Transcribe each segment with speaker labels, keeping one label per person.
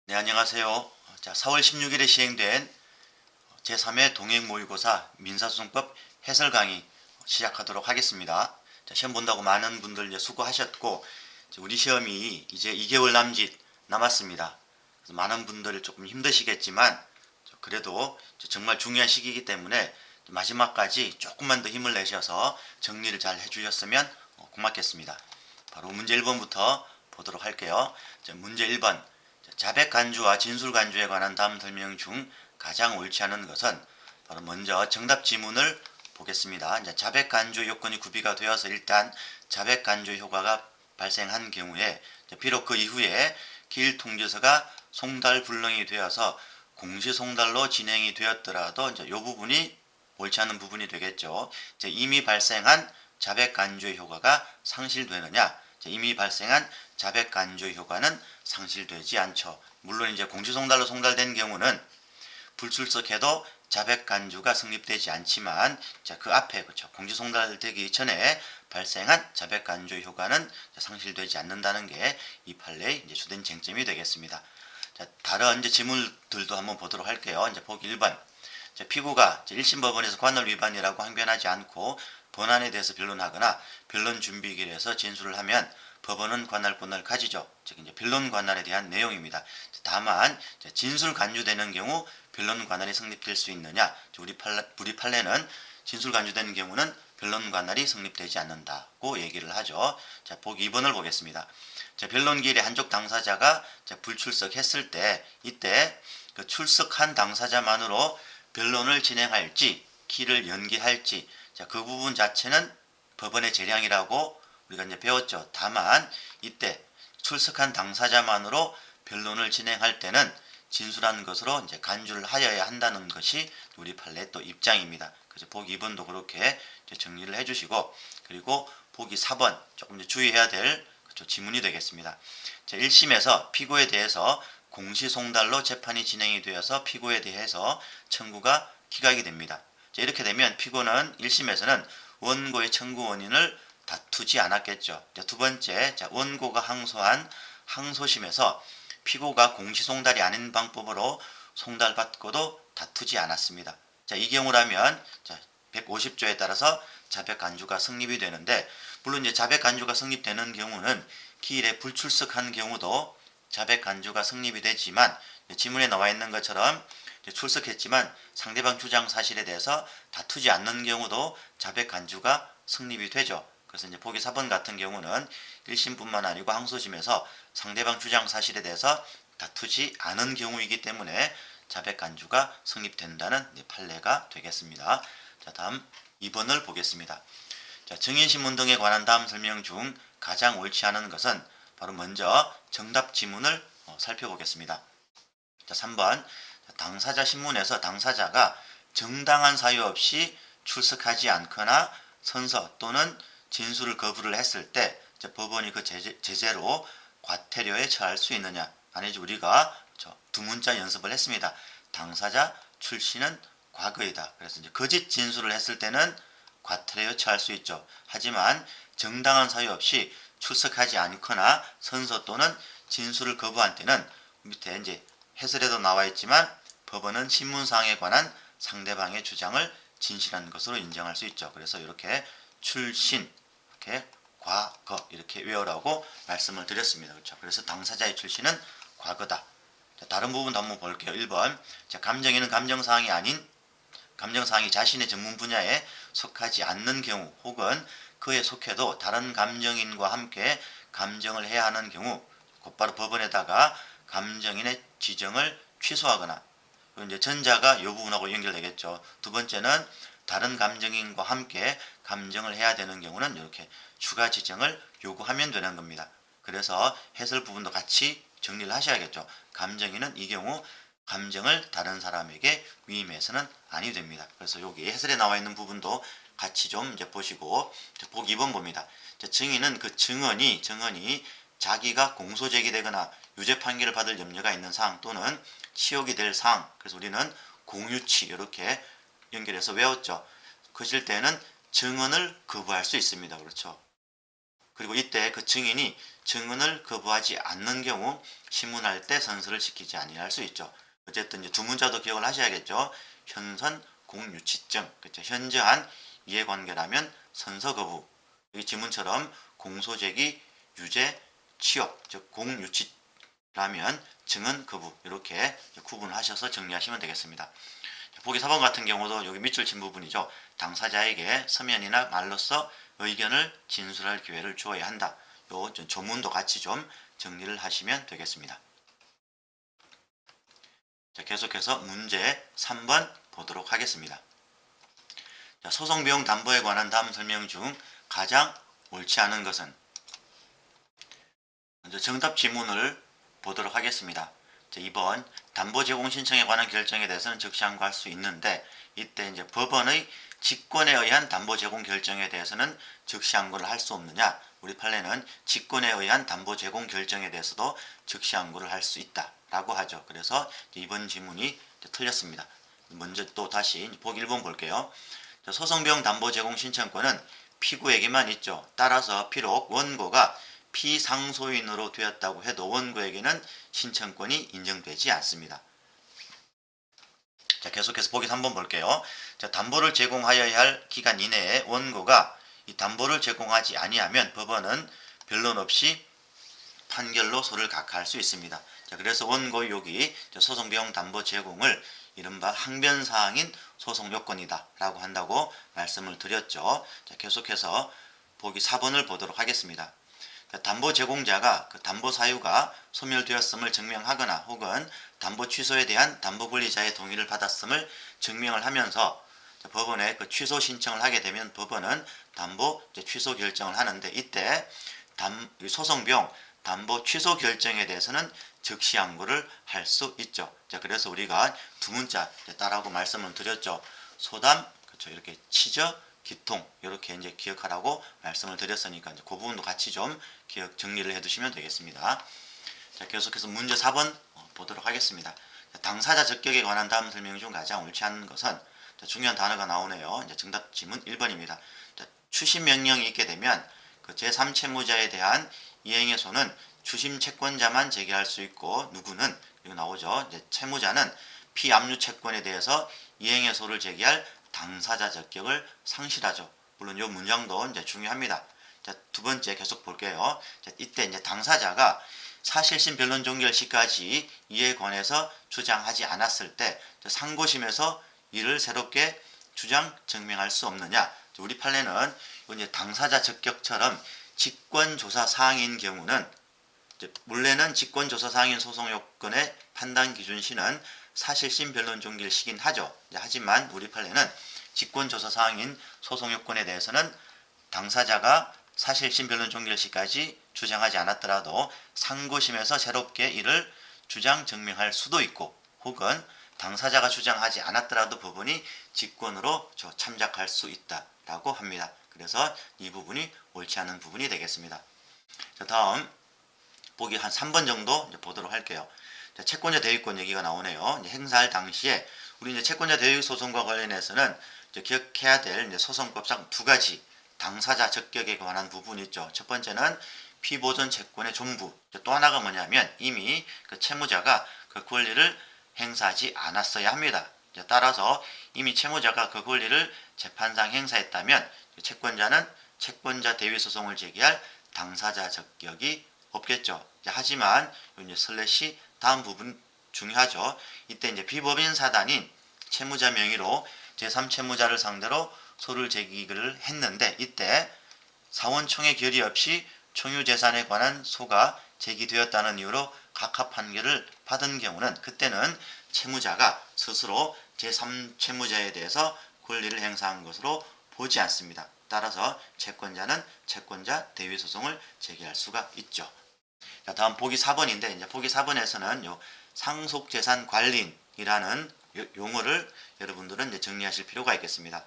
Speaker 1: 네, 안녕하세요. 자, 4월 16일에 시행된 제3회 동행모의고사 민사소송법 해설 강의 시작하도록 하겠습니다. 자, 시험 본다고 많은 분들 이제 수고하셨고, 우리 시험이 이제 2개월 남짓 남았습니다. 그래서 많은 분들이 조금 힘드시겠지만, 그래도 정말 중요한 시기이기 때문에 마지막까지 조금만 더 힘을 내셔서 정리를 잘 해주셨으면 고맙겠습니다. 바로 문제 1번부터 보도록 할게요. 자, 문제 1번. 자백 간주와 진술 간주에 관한 다음 설명 중 가장 옳지 않은 것은, 바로 먼저 정답 지문을 보겠습니다. 이제 자백 간주 요건이 구비가 되어서 일단 자백 간주 효과가 발생한 경우에, 비록 그 이후에 기일 통지서가 송달 불능이 되어서 공시 송달로 진행이 되었더라도 이제 이 부분이 옳지 않은 부분이 되겠죠. 이제 이미 발생한 자백 간주의 효과가 상실되느냐? 이미 발생한 자백 간주 효과는 상실되지 않죠. 물론 이제 공시송달로 송달된 경우는 불출석해도 자백 간주가 성립되지 않지만, 자, 그 앞에 그렇죠. 공시송달되기 전에 발생한 자백 간주 효과는 상실되지 않는다는 게 이 판례의 이제 주된 쟁점이 되겠습니다. 자, 다른 이제 지문들도 한번 보도록 할게요. 이제 보기 1번. 자, 피고가 1심 법원에서 관할 위반이라고 항변하지 않고 본안에 대해서 변론하거나 변론 준비기일에서 진술을 하면 법원은 관할권을 가지죠. 즉 이제 변론 관할에 대한 내용입니다. 다만 진술 간주되는 경우 변론 관할이 성립될 수 있느냐? 우리 판례는 진술 간주되는 경우는 변론 관할이 성립되지 않는다고 얘기를 하죠. 자, 보기 2번을 보겠습니다. 자, 변론 기일에 한쪽 당사자가 불출석했을 때, 이때 그 출석한 당사자만으로 변론을 진행할지 기일을 연기할지, 자, 그 부분 자체는 법원의 재량이라고 우리가 이제 배웠죠. 다만 이때 출석한 당사자만으로 변론을 진행할 때는 진술한 것으로 이제 간주를 하여야 한다는 것이 우리 판례의 또 입장입니다. 그래서 보기 2번도 그렇게 정리를 해주시고, 그리고 보기 4번 조금 이제 주의해야 될 지문이 되겠습니다. 자, 1심에서 피고에 대해서 공시송달로 재판이 진행이 되어서 피고에 대해서 청구가 기각이 됩니다. 자, 이렇게 되면 피고는 1심에서는 원고의 청구 원인을 다투지 않았겠죠. 자, 두 번째, 자, 원고가 항소한 항소심에서 피고가 공시송달이 아닌 방법으로 송달받고도 다투지 않았습니다. 자, 이 경우라면 150조에 따라서 자백 간주가 성립이 되는데, 물론 이제 자백 간주가 성립되는 경우는 기일에 불출석한 경우도 자백 간주가 성립이 되지만, 지문에 나와 있는 것처럼 출석했지만 상대방 주장 사실에 대해서 다투지 않는 경우도 자백 간주가 성립이 되죠. 그래서 이제 보기 4번 같은 경우는 1심뿐만 아니고 항소심에서 상대방 주장 사실에 대해서 다투지 않은 경우이기 때문에 자백 간주가 성립된다는 판례가 되겠습니다. 자, 다음 2번을 보겠습니다. 자, 증인신문 등에 관한 다음 설명 중 가장 옳지 않은 것은, 바로 먼저 정답 지문을 살펴보겠습니다. 자, 3번. 당사자 신문에서 당사자가 정당한 사유 없이 출석하지 않거나 선서 또는 진술을 거부를 했을 때 법원이 그 제재로 과태료에 처할 수 있느냐? 아니지, 우리가 두 문자 연습을 했습니다. 당사자 출신은 과거이다. 그래서 이제 거짓 진술을 했을 때는 과태료에 처할 수 있죠. 하지만 정당한 사유 없이 출석하지 않거나 선서 또는 진술을 거부한 때는, 밑에 이제 해설에도 나와 있지만 법원은 신문사항에 관한 상대방의 주장을 진실한 것으로 인정할 수 있죠. 그래서 이렇게 출신, 이렇게 과거 이렇게 외우라고 말씀을 드렸습니다. 그렇죠? 그래서 당사자의 출신은 과거다. 자, 다른 부분도 한번 볼게요. 1번. 자, 감정인은 감정사항이 자신의 전문 분야에 속하지 않는 경우, 혹은 그에 속해도 다른 감정인과 함께 감정을 해야 하는 경우, 곧바로 법원에다가 감정인의 지정을 취소하거나, 이제 전자가 이 부분하고 연결되겠죠. 두 번째는 다른 감정인과 함께 감정을 해야 되는 경우는 이렇게 추가 지정을 요구하면 되는 겁니다. 그래서 해설 부분도 같이 정리를 하셔야겠죠. 감정인은 이 경우 감정을 다른 사람에게 위임해서는 아니 됩니다. 그래서 여기 해설에 나와 있는 부분도 같이 좀 이제 보시고, 보기 2번 봅니다. 증인은 그 증언이 자기가 공소 제기되거나 유죄 판결을 받을 염려가 있는 사항 또는 치욕이 될 사항, 그래서 우리는 공유치 이렇게 연결해서 외웠죠. 그실 때는 증언을 거부할 수 있습니다. 그렇죠. 그리고 이때 그 증인이 증언을 거부하지 않는 경우 신문할 때 선서를 지키지 아니할 수 있죠. 어쨌든 이제 두 문자도 기억을 하셔야겠죠. 현선 공유치증, 그렇죠. 현저한 이해관계라면 선서 거부. 여기 지문처럼 공소제기 유죄 취업, 즉 공유치라면 증언 거부, 이렇게 구분하셔서 정리하시면 되겠습니다. 보기 4번 같은 경우도 여기 밑줄 친 부분이죠. 당사자에게 서면이나 말로써 의견을 진술할 기회를 주어야 한다. 요 조문도 같이 좀 정리를 하시면 되겠습니다. 자, 계속해서 문제 3번 보도록 하겠습니다. 자, 소송비용 담보에 관한 다음 설명 중 가장 옳지 않은 것은? 먼저 정답 지문을 보도록 하겠습니다. 자, 2번 담보 제공 신청에 관한 결정에 대해서는 즉시 항고할 수 있는데, 이때 이제 법원의 직권에 의한 담보 제공 결정에 대해서는 즉시 항고를 할 수 없느냐? 우리 판례는 직권에 의한 담보 제공 결정에 대해서도 즉시 항고를 할 수 있다라고 하죠. 그래서 이번 지문이 틀렸습니다. 먼저 또 다시 보기 1번 볼게요. 소송비용 담보 제공 신청권은 피고에게만 있죠. 따라서 비록 원고가 피상소인으로 되었다고 해도 원고에게는 신청권이 인정되지 않습니다. 자, 계속해서 보기 3번 볼게요. 자, 담보를 제공하여야 할 기간 이내에 원고가 이 담보를 제공하지 아니하면 법원은 변론 없이 판결로 소를 각하할 수 있습니다. 자, 그래서 원고의 요기 소송비용 담보 제공을 이른바 항변사항인 소송요건이다 라고 한다고 말씀을 드렸죠. 자, 계속해서 보기 4번을 보도록 하겠습니다. 담보 제공자가 그 담보 사유가 소멸되었음을 증명하거나 혹은 담보 취소에 대한 담보 권리자의 동의를 받았음을 증명을 하면서 법원에 그 취소 신청을 하게 되면 법원은 담보 취소 결정을 하는데, 이때 소송비용 담보 취소 결정에 대해서는 즉시 항고를 할 수 있죠. 자, 그래서 우리가 두 문자 따라고 말씀을 드렸죠. 소담, 그렇죠. 이렇게 치저, 기통, 이렇게 이제 기억하라고 말씀을 드렸으니까 이제 그 부분도 같이 좀 기억 정리를 해두시면 되겠습니다. 자, 계속해서 문제 4번 보도록 하겠습니다. 자, 당사자 적격에 관한 다음 설명 중 가장 옳지 않은 것은? 자, 중요한 단어가 나오네요. 이제 정답 지문 1번입니다. 자, 추심 명령이 있게 되면 그 제3채무자에 대한 이행의 소는 추심 채권자만 제기할 수 있고, 누구는 이거 나오죠. 이제 채무자는 피압류 채권에 대해서 이행의 소를 제기할 당사자 적격을 상실하죠. 물론 이 문장도 이제 중요합니다. 자, 두 번째 계속 볼게요. 자, 이때 이제 당사자가 사실심 변론 종결 시까지 이에 관해서 주장하지 않았을 때 상고심에서 이를 새롭게 주장 증명할 수 없느냐? 우리 판례는 이제 당사자 적격처럼 직권조사 사항인 경우는, 원래는 직권조사 사항인 소송요건의 판단 기준시는 사실심 변론 종결 시긴 하죠. 하지만 우리 판례는 직권조사 사항인 소송요건에 대해서는 당사자가 사실심 변론 종결 시까지 주장하지 않았더라도 상고심에서 새롭게 이를 주장 증명할 수도 있고, 혹은 당사자가 주장하지 않았더라도 법원이 직권으로 참작할 수 있다라고 합니다. 그래서 이 부분이 옳지 않은 부분이 되겠습니다. 자, 다음 보기 한 3번 정도 보도록 할게요. 자, 채권자 대위권 얘기가 나오네요. 행사할 당시에 우리 이제 채권자 대위 소송과 관련해서는 기억해야 될 소송법상 두 가지 당사자 적격에 관한 부분이 있죠. 첫 번째는 피보전 채권의 존부. 또 하나가 뭐냐면 이미 그 채무자가 그 권리를 행사하지 않았어야 합니다. 따라서 이미 채무자가 그 권리를 재판상 행사했다면 채권자는 채권자 대위 소송을 제기할 당사자 적격이 없겠죠. 하지만 이제 슬래시 다음 부분 중요하죠. 이때 이제 비법인 사단인 채무자 명의로 제3채무자를 상대로 소를 제기를 했는데, 이때 사원총회 결의 없이 총유재산에 관한 소가 제기되었다는 이유로 각하 판결을 받은 경우는, 그때는 채무자가 스스로 제3채무자에 대해서 권리를 행사한 것으로 보지 않습니다. 따라서 채권자는 채권자 대위 소송을 제기할 수가 있죠. 자, 다음 보기 4번인데, 이제 보기 4번에서는 요 상속재산 관리인이라는 용어를 여러분들은 이제 정리하실 필요가 있겠습니다.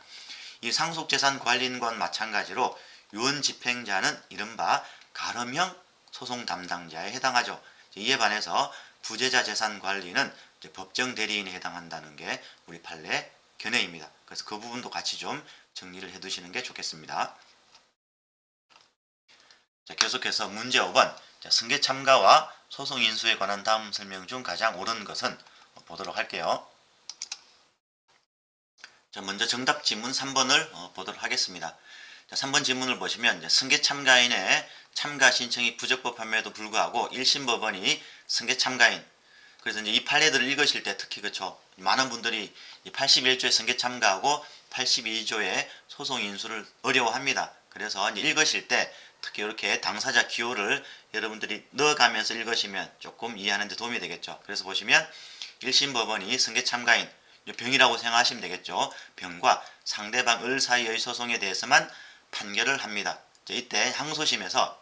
Speaker 1: 이 상속재산 관리인과 마찬가지로 유언 집행자는 이른바 가름형 소송 담당자에 해당하죠. 이에 반해서 부재자 재산 관리는 법정 대리인에 해당한다는 게 우리 판례 견해입니다. 그래서 그 부분도 같이 좀 정리를 해두시는 게 좋겠습니다. 자, 계속해서 문제 5번. 자, 승계 참가와 소송 인수에 관한 다음 설명 중 가장 옳은 것은 보도록 할게요. 자, 먼저 정답 지문 3번을 보도록 하겠습니다. 자, 3번 지문을 보시면 이제 승계 참가인의 참가 신청이 부적법함에도 불구하고 1심 법원이 승계 참가인, 그래서 이제 이 판례들을 읽으실 때 특히 그쵸, 많은 분들이 81조의 승계 참가하고 82조의 소송 인수를 어려워합니다. 그래서 이제 읽으실 때 특히 이렇게 당사자 기호를 여러분들이 넣어가면서 읽으시면 조금 이해하는 데 도움이 되겠죠. 그래서 보시면 1심 법원이 승계 참가인, 병이라고 생각하시면 되겠죠. 병과 상대방 을 사이의 소송에 대해서만 판결을 합니다. 이때 항소심에서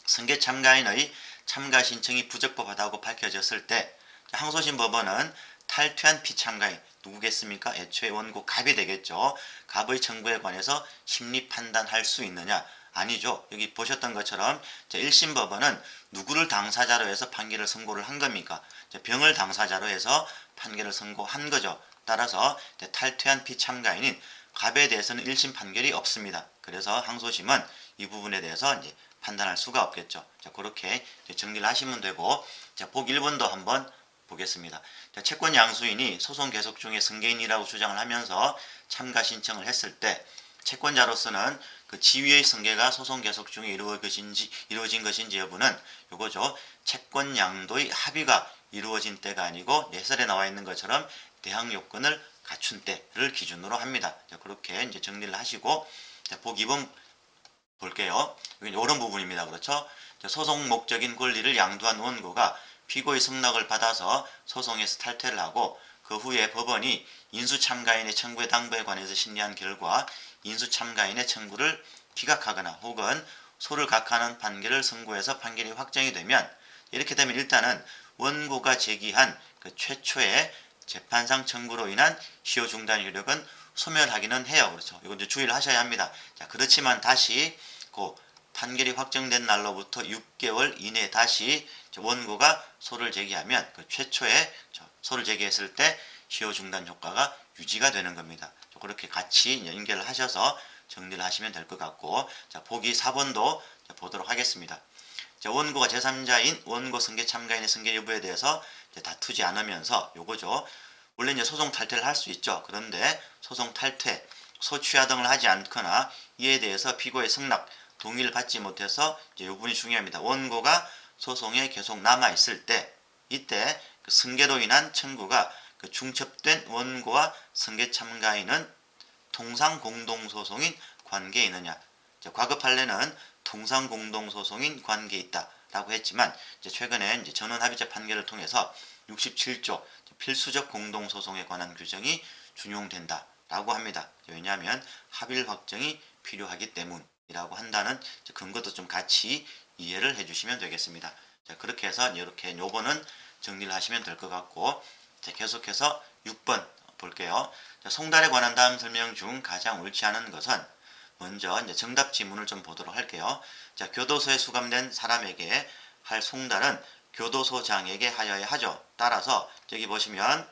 Speaker 1: 승계 참가인의 참가 신청이 부적법하다고 밝혀졌을 때 항소심 법원은 탈퇴한 피참가인 누구겠습니까? 애초에 원고 갑이 되겠죠. 갑의 청구에 관해서 심리 판단할 수 있느냐? 아니죠. 여기 보셨던 것처럼 1심 법원은 누구를 당사자로 해서 판결을 선고를 한 겁니까? 병을 당사자로 해서 판결을 선고한 거죠. 따라서 탈퇴한 피참가인인 갑에 대해서는 1심 판결이 없습니다. 그래서 항소심은 이 부분에 대해서 이제 판단할 수가 없겠죠. 자, 그렇게 정리를 하시면 되고, 자, 복 1번도 한번 보겠습니다. 자, 채권 양수인이 소송 계속 중에 승계인이라고 주장을 하면서 참가 신청을 했을 때 채권자로서는 그 지위의 승계가 소송 계속 중에 이루어진 것인지 여부는 요거죠. 채권 양도의 합의가 이루어진 때가 아니고 예설에 나와 있는 것처럼 대항 요건을 갖춘 때를 기준으로 합니다. 자, 그렇게 이제 정리를 하시고, 자, 복 2번 볼게요. 여기 이런 부분입니다. 그렇죠? 자, 소송 목적인 권리를 양도한 원고가 피고의 승낙을 받아서 소송에서 탈퇴를 하고 그 후에 법원이 인수참가인의 청구의 당부에 관해서 심리한 결과 인수참가인의 청구를 기각하거나 혹은 소를 각하는 판결을 선고해서 판결이 확정이 되면, 이렇게 되면 일단은 원고가 제기한 그 최초의 재판상 청구로 인한 시효 중단 효력은 소멸하기는 해요. 그렇죠? 이건 이제 주의를 하셔야 합니다. 자, 그렇지만 다시 그 판결이 확정된 날로부터 6개월 이내에 다시 원고가 소를 제기하면 그 최초에 소를 제기했을 때 시효 중단 효과가 유지가 되는 겁니다. 그렇게 같이 연결을 하셔서 정리를 하시면 될 것 같고, 자, 보기 4번도 보도록 하겠습니다. 자, 원고가 제3자인 원고 승계 참가인의 승계 여부에 대해서 다투지 않으면서 요거죠. 원래 이제 소송 탈퇴를 할 수 있죠. 그런데 소송 탈퇴, 소취하 등을 하지 않거나 이에 대해서 피고의 승낙, 동의를 받지 못해서 이제 이 부분이 중요합니다. 원고가 소송에 계속 남아 있을 때, 이때 그 승계로 인한 청구가 그 중첩된 원고와 승계 참가인은 통상 공동소송인 관계에 있느냐. 과거 판례는 통상 공동소송인 관계에 있다라고 했지만 이제 최근에 이제 전원합의체 판결을 통해서 67조 필수적 공동소송에 관한 규정이 준용된다라고 합니다. 왜냐하면 합일 확정이 필요하기 때문이라고 한다는 근거도 좀 같이 이해를 해주시면 되겠습니다. 자, 그렇게 해서 이렇게 요거는 정리를 하시면 될 것 같고, 자, 계속해서 6번 볼게요. 자, 송달에 관한 다음 설명 중 가장 옳지 않은 것은, 먼저 이제 정답 지문을 좀 보도록 할게요. 자, 교도소에 수감된 사람에게 할 송달은 교도소장에게 하여야 하죠. 따라서 여기 보시면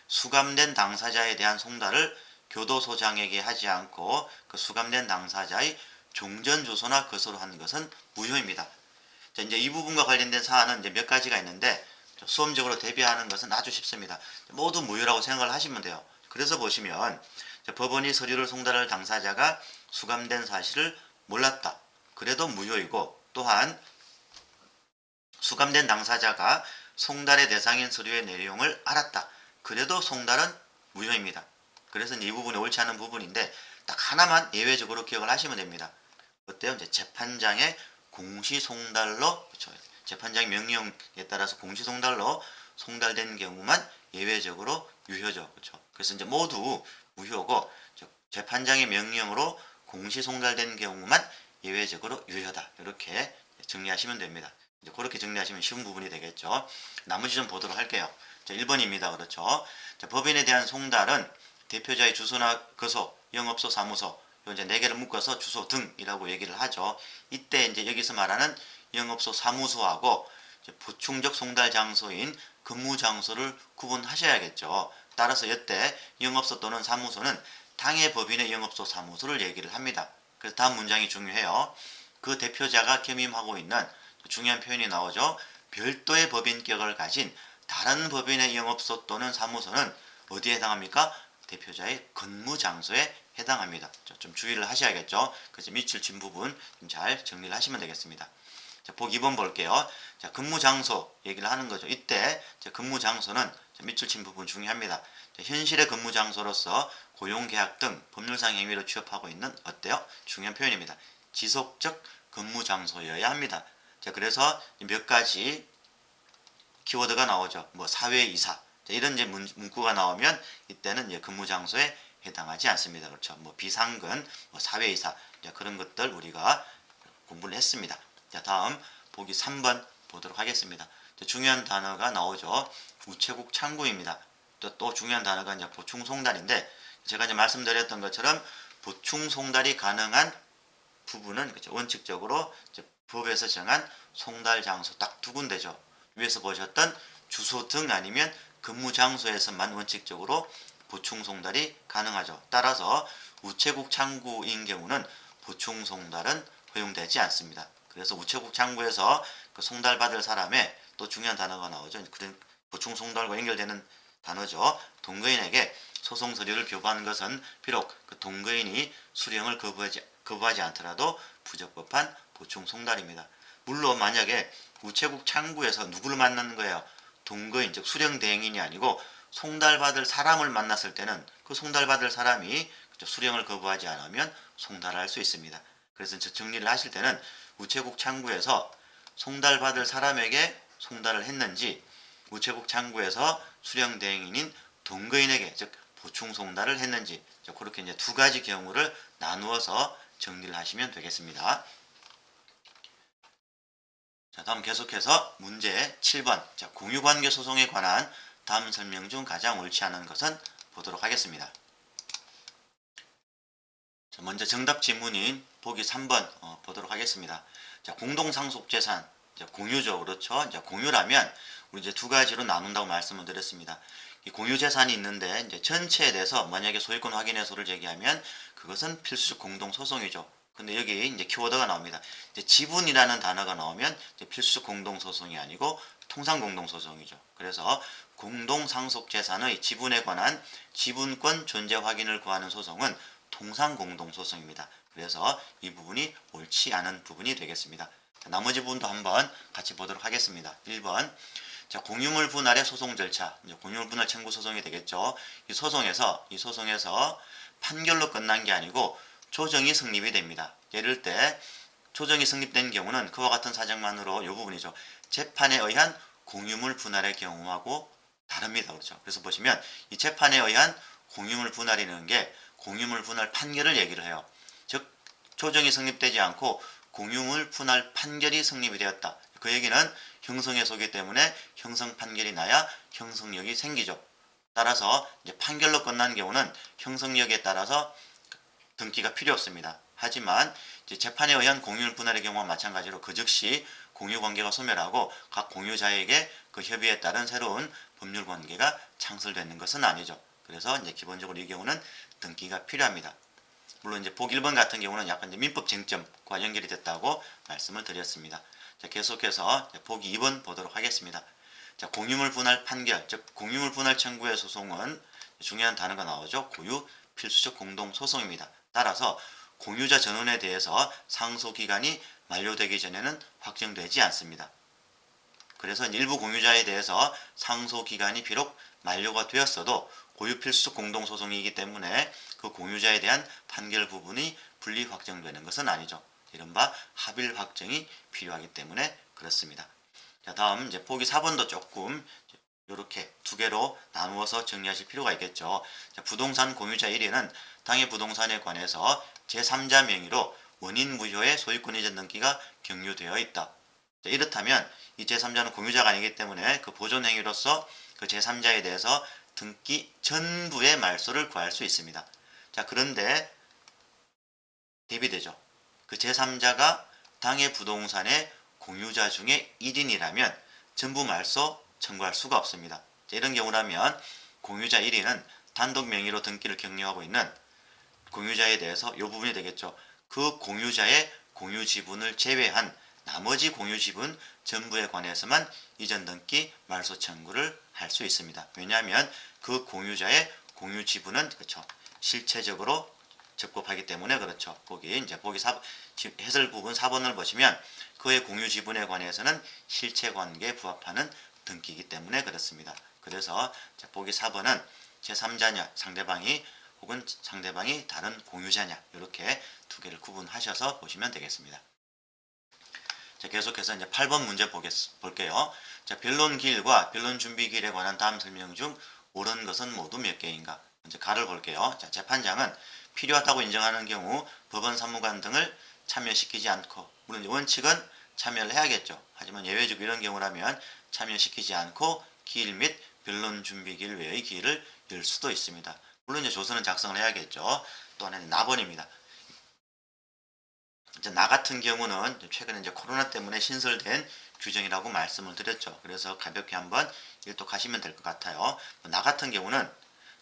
Speaker 1: 수감된 당사자에 대한 송달을 교도소장에게 하지 않고 그 수감된 당사자의 종전 주소나 것으로 한 것은 무효입니다. 자, 이제 이 부분과 관련된 사안은 이제 몇 가지가 있는데 수험적으로 대비하는 것은 아주 쉽습니다. 모두 무효라고 생각을 하시면 돼요. 그래서 보시면 법원이 서류를 송달할 당사자가 수감된 사실을 몰랐다. 그래도 무효이고, 또한 수감된 당사자가 송달의 대상인 서류의 내용을 알았다. 그래도 송달은 무효입니다. 그래서 이 부분이 옳지 않은 부분인데 딱 하나만 예외적으로 기억을 하시면 됩니다. 어때요? 이제 재판장의 공시송달로, 그렇죠? 재판장의 명령에 따라서 공시송달로 송달된 경우만 예외적으로 유효죠. 그렇죠? 그래서 이제 모두 무효고, 재판장의 명령으로 공시송달된 경우만 예외적으로 유효다. 이렇게 정리하시면 됩니다. 이제 그렇게 정리하시면 쉬운 부분이 되겠죠. 나머지 좀 보도록 할게요. 자, 1번입니다. 그렇죠. 자, 법인에 대한 송달은 대표자의 주소나 거소, 영업소, 사무소, 요 이제 4개를 묶어서 주소 등이라고 얘기를 하죠. 이때 이제 여기서 말하는 영업소, 사무소하고 보충적 송달 장소인 근무 장소를 구분하셔야겠죠. 따라서 이때 영업소 또는 사무소는 당해 법인의 영업소, 사무소를 얘기를 합니다. 그래서 다음 문장이 중요해요. 그 대표자가 겸임하고 있는 중요한 표현이 나오죠. 별도의 법인격을 가진 다른 법인의 영업소 또는 사무소는 어디에 해당합니까? 대표자의 근무 장소에 해당합니다. 좀 주의를 하셔야겠죠. 그래서 밑줄 친 부분 잘 정리를 하시면 되겠습니다. 자, 보기 2번 볼게요. 자, 근무 장소 얘기를 하는 거죠. 이때 근무 장소는 밑줄 친 부분 중요합니다. 자, 현실의 근무 장소로서 고용계약 등 법률상 행위로 취업하고 있는 어때요? 중요한 표현입니다. 지속적 근무 장소여야 합니다. 자, 그래서 몇 가지 키워드가 나오죠. 뭐 사회이사 자, 이런 이제 문구가 나오면 이때는 이제 근무 장소에 해당하지 않습니다. 그렇죠. 뭐 비상근, 뭐 사회이사 그런 것들 우리가 공부를 했습니다. 자, 다음 보기 3번 보도록 하겠습니다. 중요한 단어가 나오죠. 우체국 창구입니다. 또 중요한 단어가 이제 보충 송달인데 제가 이제 말씀드렸던 것처럼 보충 송달이 가능한 부분은 그렇죠. 원칙적으로 이제 법에서 정한 송달 장소 딱 두 군데죠. 위에서 보셨던 주소 등 아니면 근무 장소에서만 원칙적으로 보충 송달이 가능하죠. 따라서 우체국 창구인 경우는 보충 송달은 허용되지 않습니다. 그래서 우체국 창구에서 그 송달받을 사람의 또 중요한 단어가 나오죠. 그런 보충 송달과 연결되는 단어죠. 동거인에게 소송 서류를 교부하는 것은 비록 그 동거인이 수령을 거부하지 않더라도 부적법한 보충 송달입니다. 물론 만약에 우체국 창구에서 누구를 만나는 거예요? 동거인 즉 수령 대행인이 아니고 송달받을 사람을 만났을 때는 그 송달받을 사람이 수령을 거부하지 않으면 송달할 수 있습니다. 그래서 정리를 하실 때는 우체국 창구에서 송달받을 사람에게 송달을 했는지 우체국 창구에서 수령 대행인인 동거인에게 즉 보충 송달을 했는지 그렇게 이제 두 가지 경우를 나누어서 정리를 하시면 되겠습니다. 자, 다음 계속해서 문제 7번 자, 공유관계 소송에 관한 다음 설명 중 가장 옳지 않은 것은 보도록 하겠습니다. 자, 먼저 정답 지문인 보기 3번 보도록 하겠습니다. 자, 공동상속재산 공유죠. 그렇죠. 이제 공유라면 우리 이제 두 가지로 나눈다고 말씀을 드렸습니다. 이 공유재산이 있는데 이제 전체에 대해서 만약에 소유권 확인 해소를 제기하면 그것은 필수 공동소송이죠. 근데 여기 이제 키워드가 나옵니다. 이제 지분이라는 단어가 나오면 이제 필수 공동소송이 아니고 통상 공동소송이죠. 그래서 공동상속재산의 지분에 관한 지분권 존재 확인을 구하는 소송은 통상 공동소송입니다. 그래서 이 부분이 옳지 않은 부분이 되겠습니다. 자, 나머지 부분도 한번 같이 보도록 하겠습니다. 1번 자, 공유물 분할의 소송 절차 공유물 분할 청구 소송이 되겠죠. 이 소송에서 판결로 끝난 게 아니고 조정이 성립이 됩니다. 예를 때 조정이 성립된 경우는 그와 같은 사정만으로 이 부분이죠. 재판에 의한 공유물 분할의 경우하고 다릅니다. 그렇죠. 그래서 보시면 이 재판에 의한 공유물 분할이라는 게 공유물 분할 판결을 얘기를 해요. 즉 조정이 성립되지 않고 공유물 분할 판결이 성립이 되었다. 그 얘기는 형성해소기 때문에 형성 판결이 나야 형성력이 생기죠. 따라서 이제 판결로 끝난 경우는 형성력에 따라서 등기가 필요 없습니다. 하지만 이제 재판에 의한 공유물 분할의 경우와 마찬가지로 그 즉시 공유관계가 소멸하고 각 공유자에게 그 협의에 따른 새로운 법률 관계가 창설되는 것은 아니죠. 그래서 이제 기본적으로 이 경우는 등기가 필요합니다. 물론 이제 보기 1번 같은 경우는 약간 이제 민법 쟁점과 연결이 됐다고 말씀을 드렸습니다. 자, 계속해서 보기 2번 보도록 하겠습니다. 자, 공유물 분할 판결, 즉 공유물 분할 청구의 소송은 중요한 단어가 나오죠. 고유 필수적 공동 소송입니다. 따라서 공유자 전원에 대해서 상소 기간이 만료되기 전에는 확정되지 않습니다. 그래서 일부 공유자에 대해서 상소 기간이 비록 만료가 되었어도 고유 필수적 공동 소송이기 때문에 그 공유자에 대한 판결 부분이 분리 확정되는 것은 아니죠. 이른바 합일 확정이 필요하기 때문에 그렇습니다. 자, 다음 이제 보기 4번도 조금 이렇게 두 개로 나누어서 정리하실 필요가 있겠죠. 자, 부동산 공유자 1위는 당해 부동산에 관해서 제3자 명의로 원인 무효의 소유권 이전 등기가 경유되어 있다. 자, 이렇다면 이 제3자는 공유자가 아니기 때문에 그 보존 행위로서 그 제3자에 대해서 등기 전부의 말소를 구할 수 있습니다. 자, 그런데 대비되죠. 그 제3자가 당해 부동산의 공유자 중에 1인이라면 전부 말소 청구할 수가 없습니다. 자, 이런 경우라면 공유자 1인은 단독 명의로 등기를 격려하고 있는 공유자에 대해서 이 부분이 되겠죠. 그 공유자의 공유 지분을 제외한 나머지 공유 지분 전부에 관해서만 이전 등기 말소 청구를 할 수 있습니다. 왜냐하면 그 공유자의 공유 지분은 그렇죠. 실체적으로 적법하기 때문에 그렇죠. 거기 이제 보기 4, 해설 부분 4번을 보시면 그의 공유 지분에 관해서는 실체 관계에 부합하는 등기이기 때문에 그렇습니다. 그래서 보기 4번은 제3자냐 상대방이 혹은 상대방이 다른 공유자냐 이렇게 두 개를 구분하셔서 보시면 되겠습니다. 자, 계속해서 이제 8번 문제 볼게요. 자, 변론 기일과 변론 준비 기일에 관한 다음 설명 중 옳은 것은 모두 몇 개인가? 먼저 가를 볼게요. 자, 재판장은 필요하다고 인정하는 경우 법원 사무관 등을 참여시키지 않고, 물론 원칙은 참여를 해야겠죠. 하지만 예외적 이런 경우라면 참여시키지 않고 기일 및 변론 준비 기일 외의 기일을 열 수도 있습니다. 물론 이제 조서는 작성을 해야겠죠. 또 하나는 나번입니다. 이제 나 같은 경우는 최근에 이제 코로나 때문에 신설된 규정이라고 말씀을 드렸죠. 그래서 가볍게 한번 일독하시면 될 것 같아요. 나 같은 경우는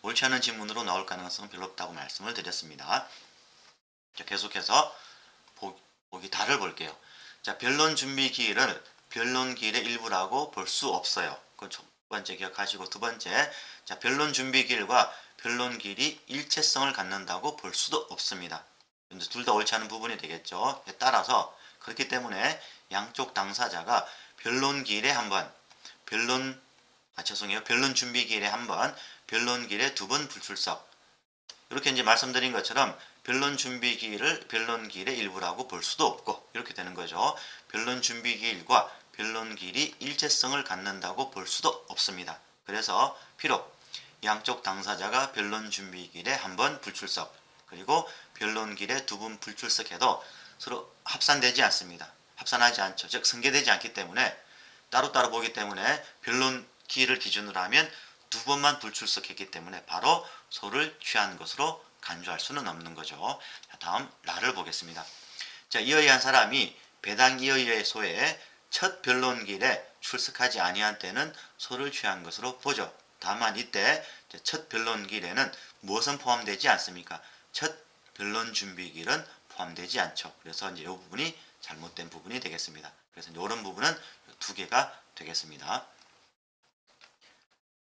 Speaker 1: 옳지 않은 지문으로 나올 가능성은 별로 없다고 말씀을 드렸습니다. 자, 계속해서 보기 다를 볼게요. 자, 변론 준비 기일을 변론 기일의 일부라고 볼 수 없어요. 그건 첫 번째 기억하시고, 두 번째, 자, 변론 준비 기일과 변론 기일이 일체성을 갖는다고 볼 수도 없습니다. 둘 다 옳지 않은 부분이 되겠죠. 따라서 그렇기 때문에 양쪽 당사자가 변론 기일에 한 번, 변론 준비 기일에 한 번, 변론 기일에 두 번 불출석. 이렇게 이제 말씀드린 것처럼 변론 준비 기일을 변론 기일의 일부라고 볼 수도 없고 이렇게 되는 거죠. 변론 준비 기일과 변론 기일이 일체성을 갖는다고 볼 수도 없습니다. 그래서 비록 양쪽 당사자가 변론 준비 기일에 한 번 불출석, 그리고 변론 기일에 두 번 불출석해도 서로 합산되지 않습니다. 합산하지 않죠. 즉 승계되지 않기 때문에 따로따로 보기 때문에 변론 기일을 기준으로 하면 두 번만 불출석했기 때문에 바로 소를 취한 것으로 간주할 수는 없는 거죠. 자, 다음 라를 보겠습니다. 자, 이의 한 사람이 배당 이의 소에 첫 변론 기일에 출석하지 아니한 때는 소를 취한 것으로 보죠. 다만 이때 첫 변론 기일에는 무엇은 포함되지 않습니까? 첫 변론 준비 기일은 포함되지 않죠. 그래서 이제 이 부분이 잘못된 부분이 되겠습니다. 그래서 이런 부분은 두 개가 되겠습니다.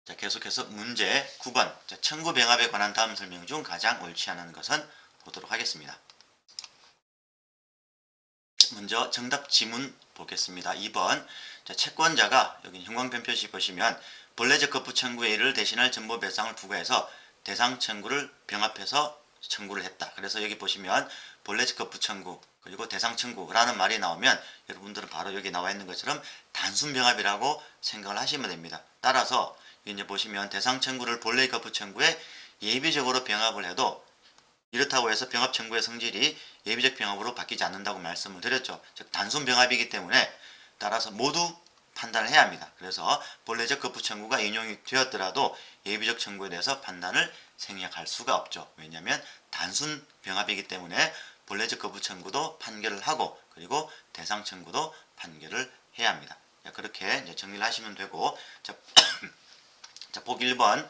Speaker 1: 자, 계속해서 문제 9번. 자, 청구 병합에 관한 다음 설명 중 가장 옳지 않은 것은 보도록 하겠습니다. 먼저 정답 지문 보겠습니다. 2번. 자, 채권자가 여기 형광펜 표시 보시면 본래적 거부 청구의 일을 대신할 전부 배상을 부과해서 대상 청구를 병합해서 청구를 했다. 그래서 여기 보시면 본래적 거부 청구 그리고 대상 청구라는 말이 나오면 여러분들은 바로 여기 나와 있는 것처럼 단순 병합이라고 생각을 하시면 됩니다. 따라서 이제 보시면 대상 청구를 본래 거부 청구에 예비적으로 병합을 해도 이렇다고 해서 병합 청구의 성질이 예비적 병합으로 바뀌지 않는다고 말씀을 드렸죠. 즉 단순 병합이기 때문에 따라서 모두 판단을 해야 합니다. 그래서 본래적 거부 청구가 인용이 되었더라도 예비적 청구에 대해서 판단을 생략할 수가 없죠. 왜냐하면 단순 병합이기 때문에 본래적 거부 청구도 판결을 하고 그리고 대상 청구도 판결을 해야 합니다. 그렇게 이제 정리를 하시면 되고, 자, 보기 1번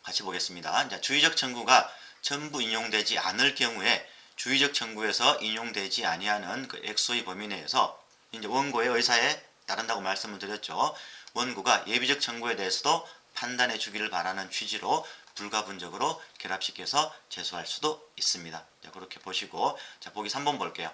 Speaker 1: 같이 보겠습니다. 자, 주의적 청구가 전부 인용되지 않을 경우에 주의적 청구에서 인용되지 아니하는 그 액수의 범위 내에서 이제 원고의 의사에 따른다고 말씀을 드렸죠. 원고가 예비적 청구에 대해서도 판단해 주기를 바라는 취지로 불가분적으로 결합시켜서 제소할 수도 있습니다. 자, 그렇게 보시고, 자, 보기 3번 볼게요.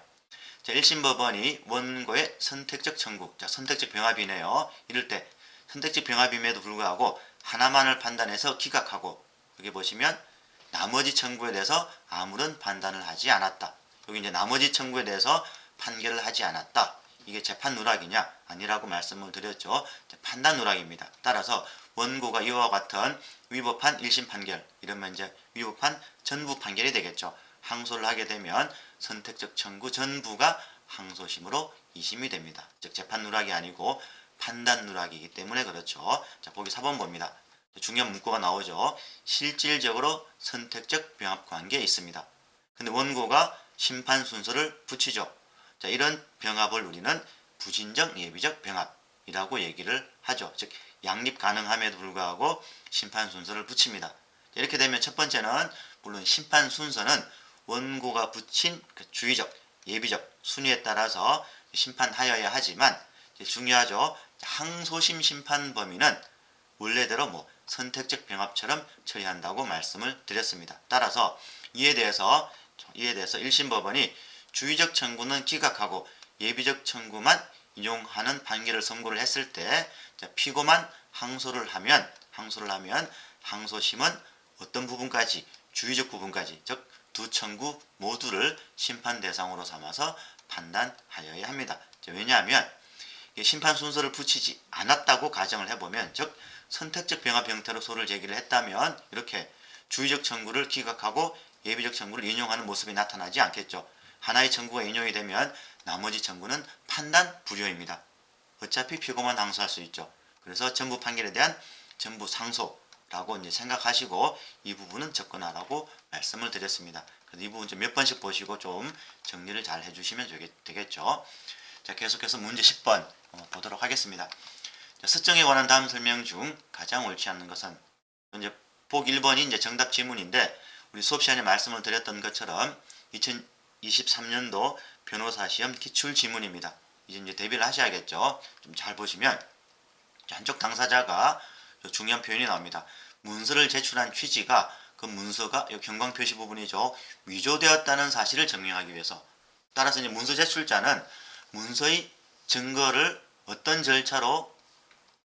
Speaker 1: 자, 1심 법원이 원고의 선택적 청구, 자, 선택적 병합이네요. 이럴 때 선택적 병합임에도 불구하고 하나만을 판단해서 기각하고, 여기 보시면 나머지 청구에 대해서 아무런 판단을 하지 않았다. 여기 이제 나머지 청구에 대해서 판결을 하지 않았다. 이게 재판 누락이냐? 아니라고 말씀을 드렸죠. 판단 누락입니다. 따라서 원고가 이와 같은 위법한 1심 판결, 이러면 이제 위법한 전부 판결이 되겠죠. 항소를 하게 되면 선택적 청구 전부가 항소심으로 2심이 됩니다. 즉 재판 누락이 아니고 판단 누락이기 때문에 그렇죠. 자, 보기 4번 봅니다. 중요한 문구가 나오죠. 실질적으로 선택적 병합 관계에 있습니다. 근데 원고가 심판 순서를 붙이죠. 자, 이런 병합을 우리는 부진적 예비적 병합이라고 얘기를 하죠. 즉 양립 가능함에도 불구하고 심판 순서를 붙입니다. 이렇게 되면 첫 번째는 물론 심판 순서는 원고가 붙인 그 주의적, 예비적, 순위에 따라서 심판하여야 하지만 중요하죠. 항소심 심판 범위는 원래대로 선택적 병합처럼 처리한다고 말씀을 드렸습니다. 따라서 이에 대해서 1심 법원이 주의적 청구는 기각하고 예비적 청구만 인용하는 판결을 선고를 했을 때 피고만 항소를 하면 항소심은 어떤 부분까지 주의적 부분까지 즉 두 청구 모두를 심판 대상으로 삼아서 판단하여야 합니다. 왜냐하면 심판 순서를 붙이지 않았다고 가정을 해보면 즉 선택적 병합 형태로 소를 제기를 했다면 이렇게 주의적 청구를 기각하고 예비적 청구를 인용하는 모습이 나타나지 않겠죠. 하나의 청구가 인용이 되면 나머지 청구는 판단 불효입니다. 어차피 피고만 항소할 수 있죠. 그래서 전부 판결에 대한 전부 상소라고 생각하시고 이 부분은 접근하라고 말씀을 드렸습니다. 그래서 이 부분 좀 몇 번씩 보시고 좀 정리를 잘 해주시면 되겠죠. 자, 계속해서 문제 10번 보도록 하겠습니다. 자, 서정에 관한 다음 설명 중 가장 옳지 않는 것은 이제 복 1번이 이제 정답 지문인데 우리 수업 시간에 말씀을 드렸던 것처럼 2023년도 변호사 시험 기출 지문입니다. 이제 대비를 하셔야겠죠. 좀 잘 보시면 한쪽 당사자가 중요한 표현이 나옵니다. 문서를 제출한 취지가 그 문서가 경광 표시 부분이죠. 위조되었다는 사실을 증명하기 위해서. 따라서 이제 문서 제출자는 문서의 증거를 어떤 절차로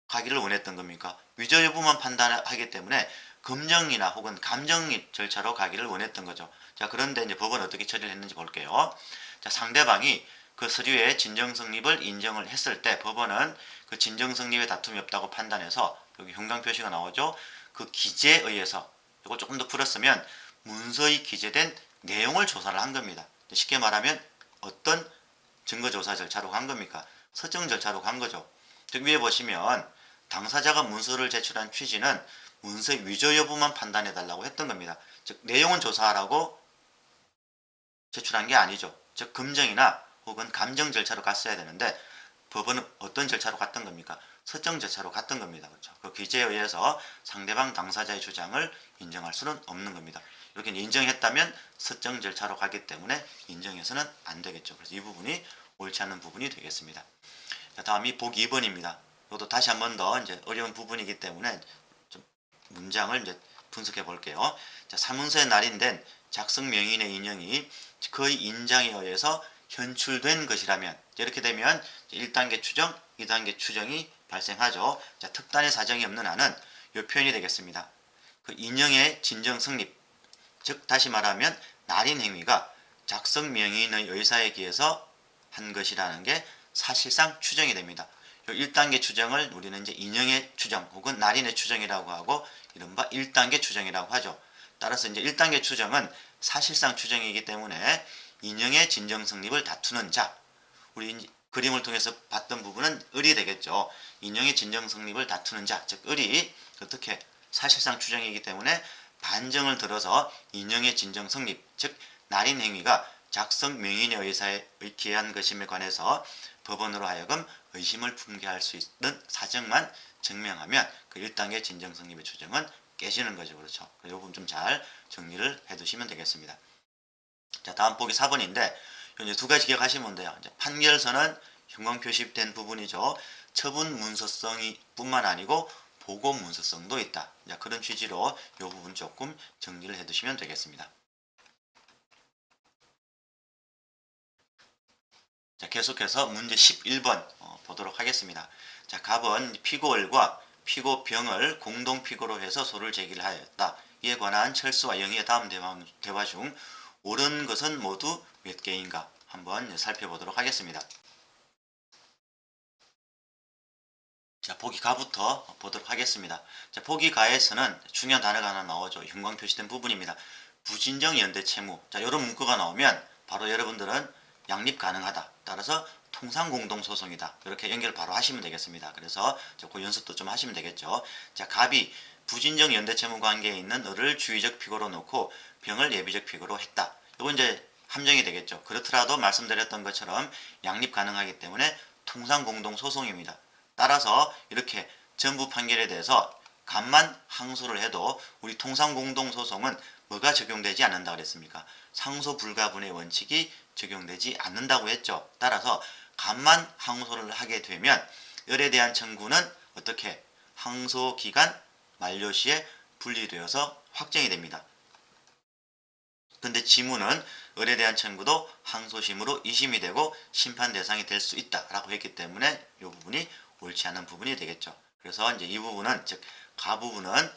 Speaker 1: 가기를 원했던 겁니까? 위조 여부만 판단하기 때문에 검정이나 혹은 감정 절차로 가기를 원했던 거죠. 자, 그런데 이제 법은 어떻게 처리를 했는지 볼게요. 자, 상대방이 그 서류의 진정 성립을 인정을 했을 때 법원은 그 진정 성립에 다툼이 없다고 판단해서 여기 형광 표시가 나오죠. 그 기재에 의해서 이걸 조금 더 풀었으면 문서에 기재된 내용을 조사를 한 겁니다. 쉽게 말하면 어떤 증거조사 절차로 간 겁니까? 서정 절차로 간 거죠. 즉 위에 보시면 당사자가 문서를 제출한 취지는 문서의 위조 여부만 판단해달라고 했던 겁니다. 즉 내용은 조사하라고 제출한 게 아니죠. 즉 검정이나 혹은 감정 절차로 갔어야 되는데 법원은 어떤 절차로 갔던 겁니까? 서정 절차로 갔던 겁니다. 그렇죠? 그 기재에 의해서 상대방 당사자의 주장을 인정할 수는 없는 겁니다. 이렇게 인정했다면 서정 절차로 가기 때문에 인정해서는 안 되겠죠. 그래서 이 부분이 옳지 않은 부분이 되겠습니다. 자, 다음이 복 2번입니다. 이것도 다시 한 번 더 이제 어려운 부분이기 때문에 좀 문장을 이제 분석해 볼게요. 자, 사문서에 날인된 작성 명인의 인형이 그의 인장에 의해서 현출된 것이라면 이렇게 되면 1단계 추정, 2단계 추정이 발생하죠. 자, 특단의 사정이 없는 한은 이 표현이 되겠습니다. 그 인형의 진정 성립, 즉 다시 말하면 날인 행위가 작성 명인의 의사에 의해서 한 것이라는 게 사실상 추정이 됩니다. 1단계 추정을 우리는 이제 인형의 추정 혹은 날인의 추정이라고 하고 이른바 1단계 추정이라고 하죠. 따라서 이제 1단계 추정은 사실상 추정이기 때문에 인형의 진정 성립을 다투는 자, 우리 그림을 통해서 봤던 부분은 을이 되겠죠. 인형의 진정 성립을 다투는 자, 즉 을이 어떻게 사실상 추정이기 때문에 반정을 들어서 인형의 진정 성립, 즉 날인 행위가 작성 명인의 의사에 기한 것임에 관해서 법원으로 하여금 의심을 품게 할 수 있는 사정만 증명하면 그 1단계 진정 성립의 추정은 깨지는 거죠. 그렇죠. 이 부분 좀 잘 정리를 해 두시면 되겠습니다. 자, 다음 보기 4번인데 이제 두 가지 기억하시면 돼요. 이제 판결서는 형광 표시된 부분이죠. 처분 문서성이 뿐만 아니고 보고 문서성도 있다. 자, 그런 취지로 이 부분 조금 정리를 해 두시면 되겠습니다. 자, 계속해서 문제 11번 보도록 하겠습니다. 자, 갑은 피고 을과 피고 병을 공동 피고로 해서 소를 제기를 하였다. 이에 관한 철수와 영희의 다음 대화 중 옳은 것은 모두 몇 개인가 한번 살펴보도록 하겠습니다. 자, 보기 가부터 보도록 하겠습니다. 자, 보기 가에서는 중요한 단어가 하나 나오죠. 형광 표시된 부분입니다. 부진정 연대 채무. 자, 이런 문구가 나오면 바로 여러분들은 양립 가능하다. 따라서 통상 공동 소송이다. 이렇게 연결 바로 하시면 되겠습니다. 그래서 그 연습도 좀 하시면 되겠죠. 자, 갑이 부진정 연대 채무 관계에 있는 을을 주의적 피고로 놓고 병을 예비적 피고로 했다. 이건 이제 함정이 되겠죠. 그렇더라도 말씀드렸던 것처럼 양립 가능하기 때문에 통상 공동 소송입니다. 따라서 이렇게 전부 판결에 대해서 갑만 항소를 해도 우리 통상 공동 소송은 뭐가 적용되지 않는다 그랬습니까? 상소 불가분의 원칙이 적용되지 않는다고 했죠. 따라서 간만 항소를 하게 되면 을에 대한 청구는 어떻게 항소기간 만료 시에 분리되어서 확정이 됩니다. 근데 지문은 을에 대한 청구도 항소심으로 이심이 되고 심판 대상이 될 수 있다라고 했기 때문에 이 부분이 옳지 않은 부분이 되겠죠. 그래서 이제 이 부분은 즉 가부분은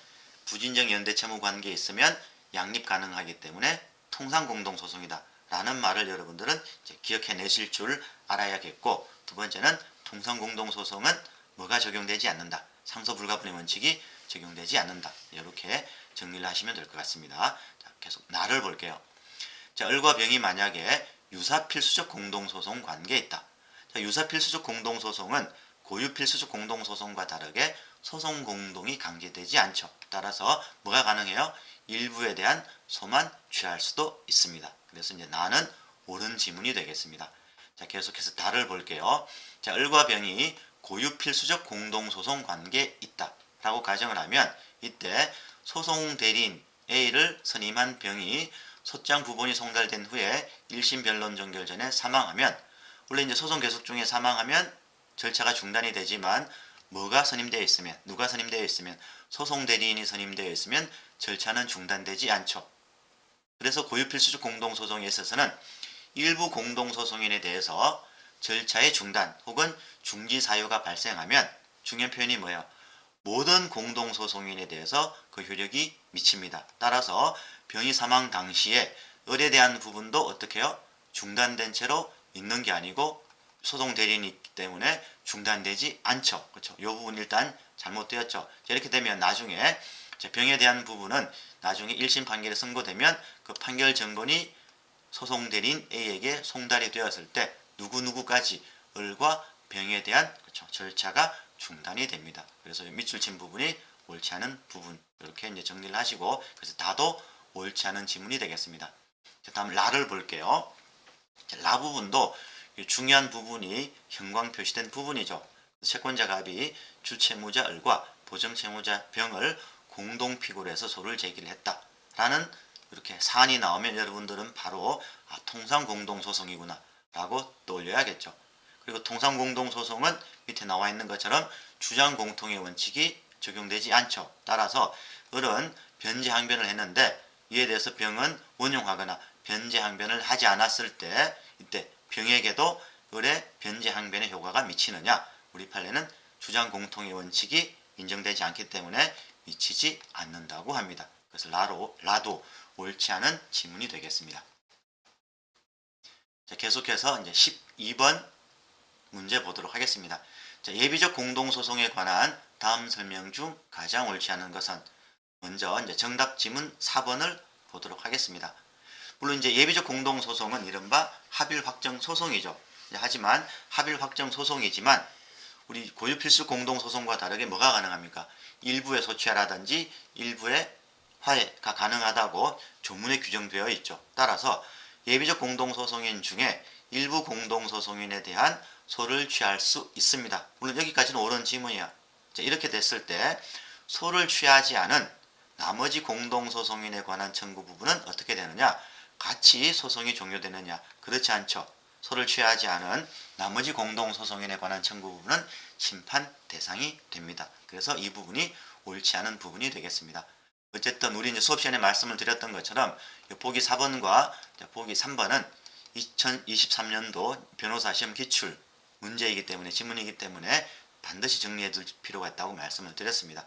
Speaker 1: 부진정 연대 채무 관계에 있으면 양립 가능하기 때문에 통상 공동소송이다 라는 말을 여러분들은 이제 기억해내실 줄 알아야겠고, 두 번째는 통상 공동소송은 뭐가 적용되지 않는다, 상소 불가분의 원칙이 적용되지 않는다, 이렇게 정리를 하시면 될 것 같습니다. 자, 계속 나를 볼게요. 자, 을과 병이 만약에 유사필수적 공동소송 관계에 있다. 자, 유사필수적 공동소송은 고유필수적 공동소송과 다르게 소송 공동이 강제되지 않죠. 따라서 뭐가 가능해요? 일부에 대한 소만 취할 수도 있습니다. 그래서 이제 나는 옳은 지문이 되겠습니다. 자, 계속해서 다를 볼게요. 자, 을과 병이 고유필수적 공동소송 관계에 있다 라고 가정을 하면 이때 소송 대리인 A를 선임한 병이 소장 부본이 송달된 후에 1심 변론 종결 전에 사망하면, 원래 이제 소송 계속 중에 사망하면 절차가 중단이 되지만 뭐가 선임되어 있으면, 누가 선임되어 있으면, 소송 대리인이 선임되어 있으면 절차는 중단되지 않죠. 그래서 고유필수적 공동소송에 있어서는 일부 공동소송인에 대해서 절차의 중단 혹은 중지 사유가 발생하면 중요한 표현이 뭐예요? 모든 공동소송인에 대해서 그 효력이 미칩니다. 따라서 병이 사망 당시에 을에 대한 부분도 어떻게 해요? 중단된 채로 있는 게 아니고 소송 대리인이 있기 때문에 중단되지 않죠. 그렇죠? 이 부분 일단 잘못되었죠. 이렇게 되면 나중에 병에 대한 부분은 나중에 1심 판결이 선고되면 그 판결 정본이 소송 대리인 A에게 송달이 되었을 때 누구누구까지 을과 병에 대한 그렇죠, 절차가 중단이 됩니다. 그래서 밑줄 친 부분이 옳지 않은 부분, 이렇게 이제 정리를 하시고, 그래서 다도 옳지 않은 지문이 되겠습니다. 다음 라를 볼게요. 라 부분도 중요한 부분이 형광 표시된 부분이죠. 채권자 갑이 주채무자 을과 보정채무자 병을 공동피고로 해서 소를 제기를 했다라는 이렇게 사안이 나오면 여러분들은 바로 통상공동소송이구나 라고 떠올려야겠죠. 그리고 통상공동소송은 밑에 나와 있는 것처럼 주장공통의 원칙이 적용되지 않죠. 따라서 을은 변제항변을 했는데 이에 대해서 병은 원용하거나 변제항변을 하지 않았을 때 이때 병에게도 을의 변제항변의 효과가 미치느냐? 우리 판례는 주장공통의 원칙이 인정되지 않기 때문에 미치지 않는다고 합니다. 그래서 라도 옳지 않은 지문이 되겠습니다. 자, 계속해서 이제 12번 문제 보도록 하겠습니다. 자, 예비적 공동소송에 관한 다음 설명 중 가장 옳지 않은 것은, 먼저 이제 정답 지문 4번을 보도록 하겠습니다. 물론 이제 예비적 공동소송은 이른바 합일 확정 소송이죠. 하지만 합일 확정 소송이지만 우리 고유필수 공동소송과 다르게 뭐가 가능합니까? 일부의 소취하라든지 일부의 화해가 가능하다고 조문에 규정되어 있죠. 따라서 예비적 공동소송인 중에 일부 공동소송인에 대한 소를 취할 수 있습니다. 물론 여기까지는 옳은 지문이야. 자, 이렇게 됐을 때 소를 취하지 않은 나머지 공동소송인에 관한 청구 부분은 어떻게 되느냐? 같이 소송이 종료되느냐? 그렇지 않죠. 소를 취하지 않은 나머지 공동소송인에 관한 청구 부분은 심판 대상이 됩니다. 그래서 이 부분이 옳지 않은 부분이 되겠습니다. 어쨌든 우리 이제 수업 시간에 말씀을 드렸던 것처럼 보기 4번과 보기 3번은 2023년도 변호사 시험 기출 문제이기 때문에, 지문이기 때문에 반드시 정리해 둘 필요가 있다고 말씀을 드렸습니다.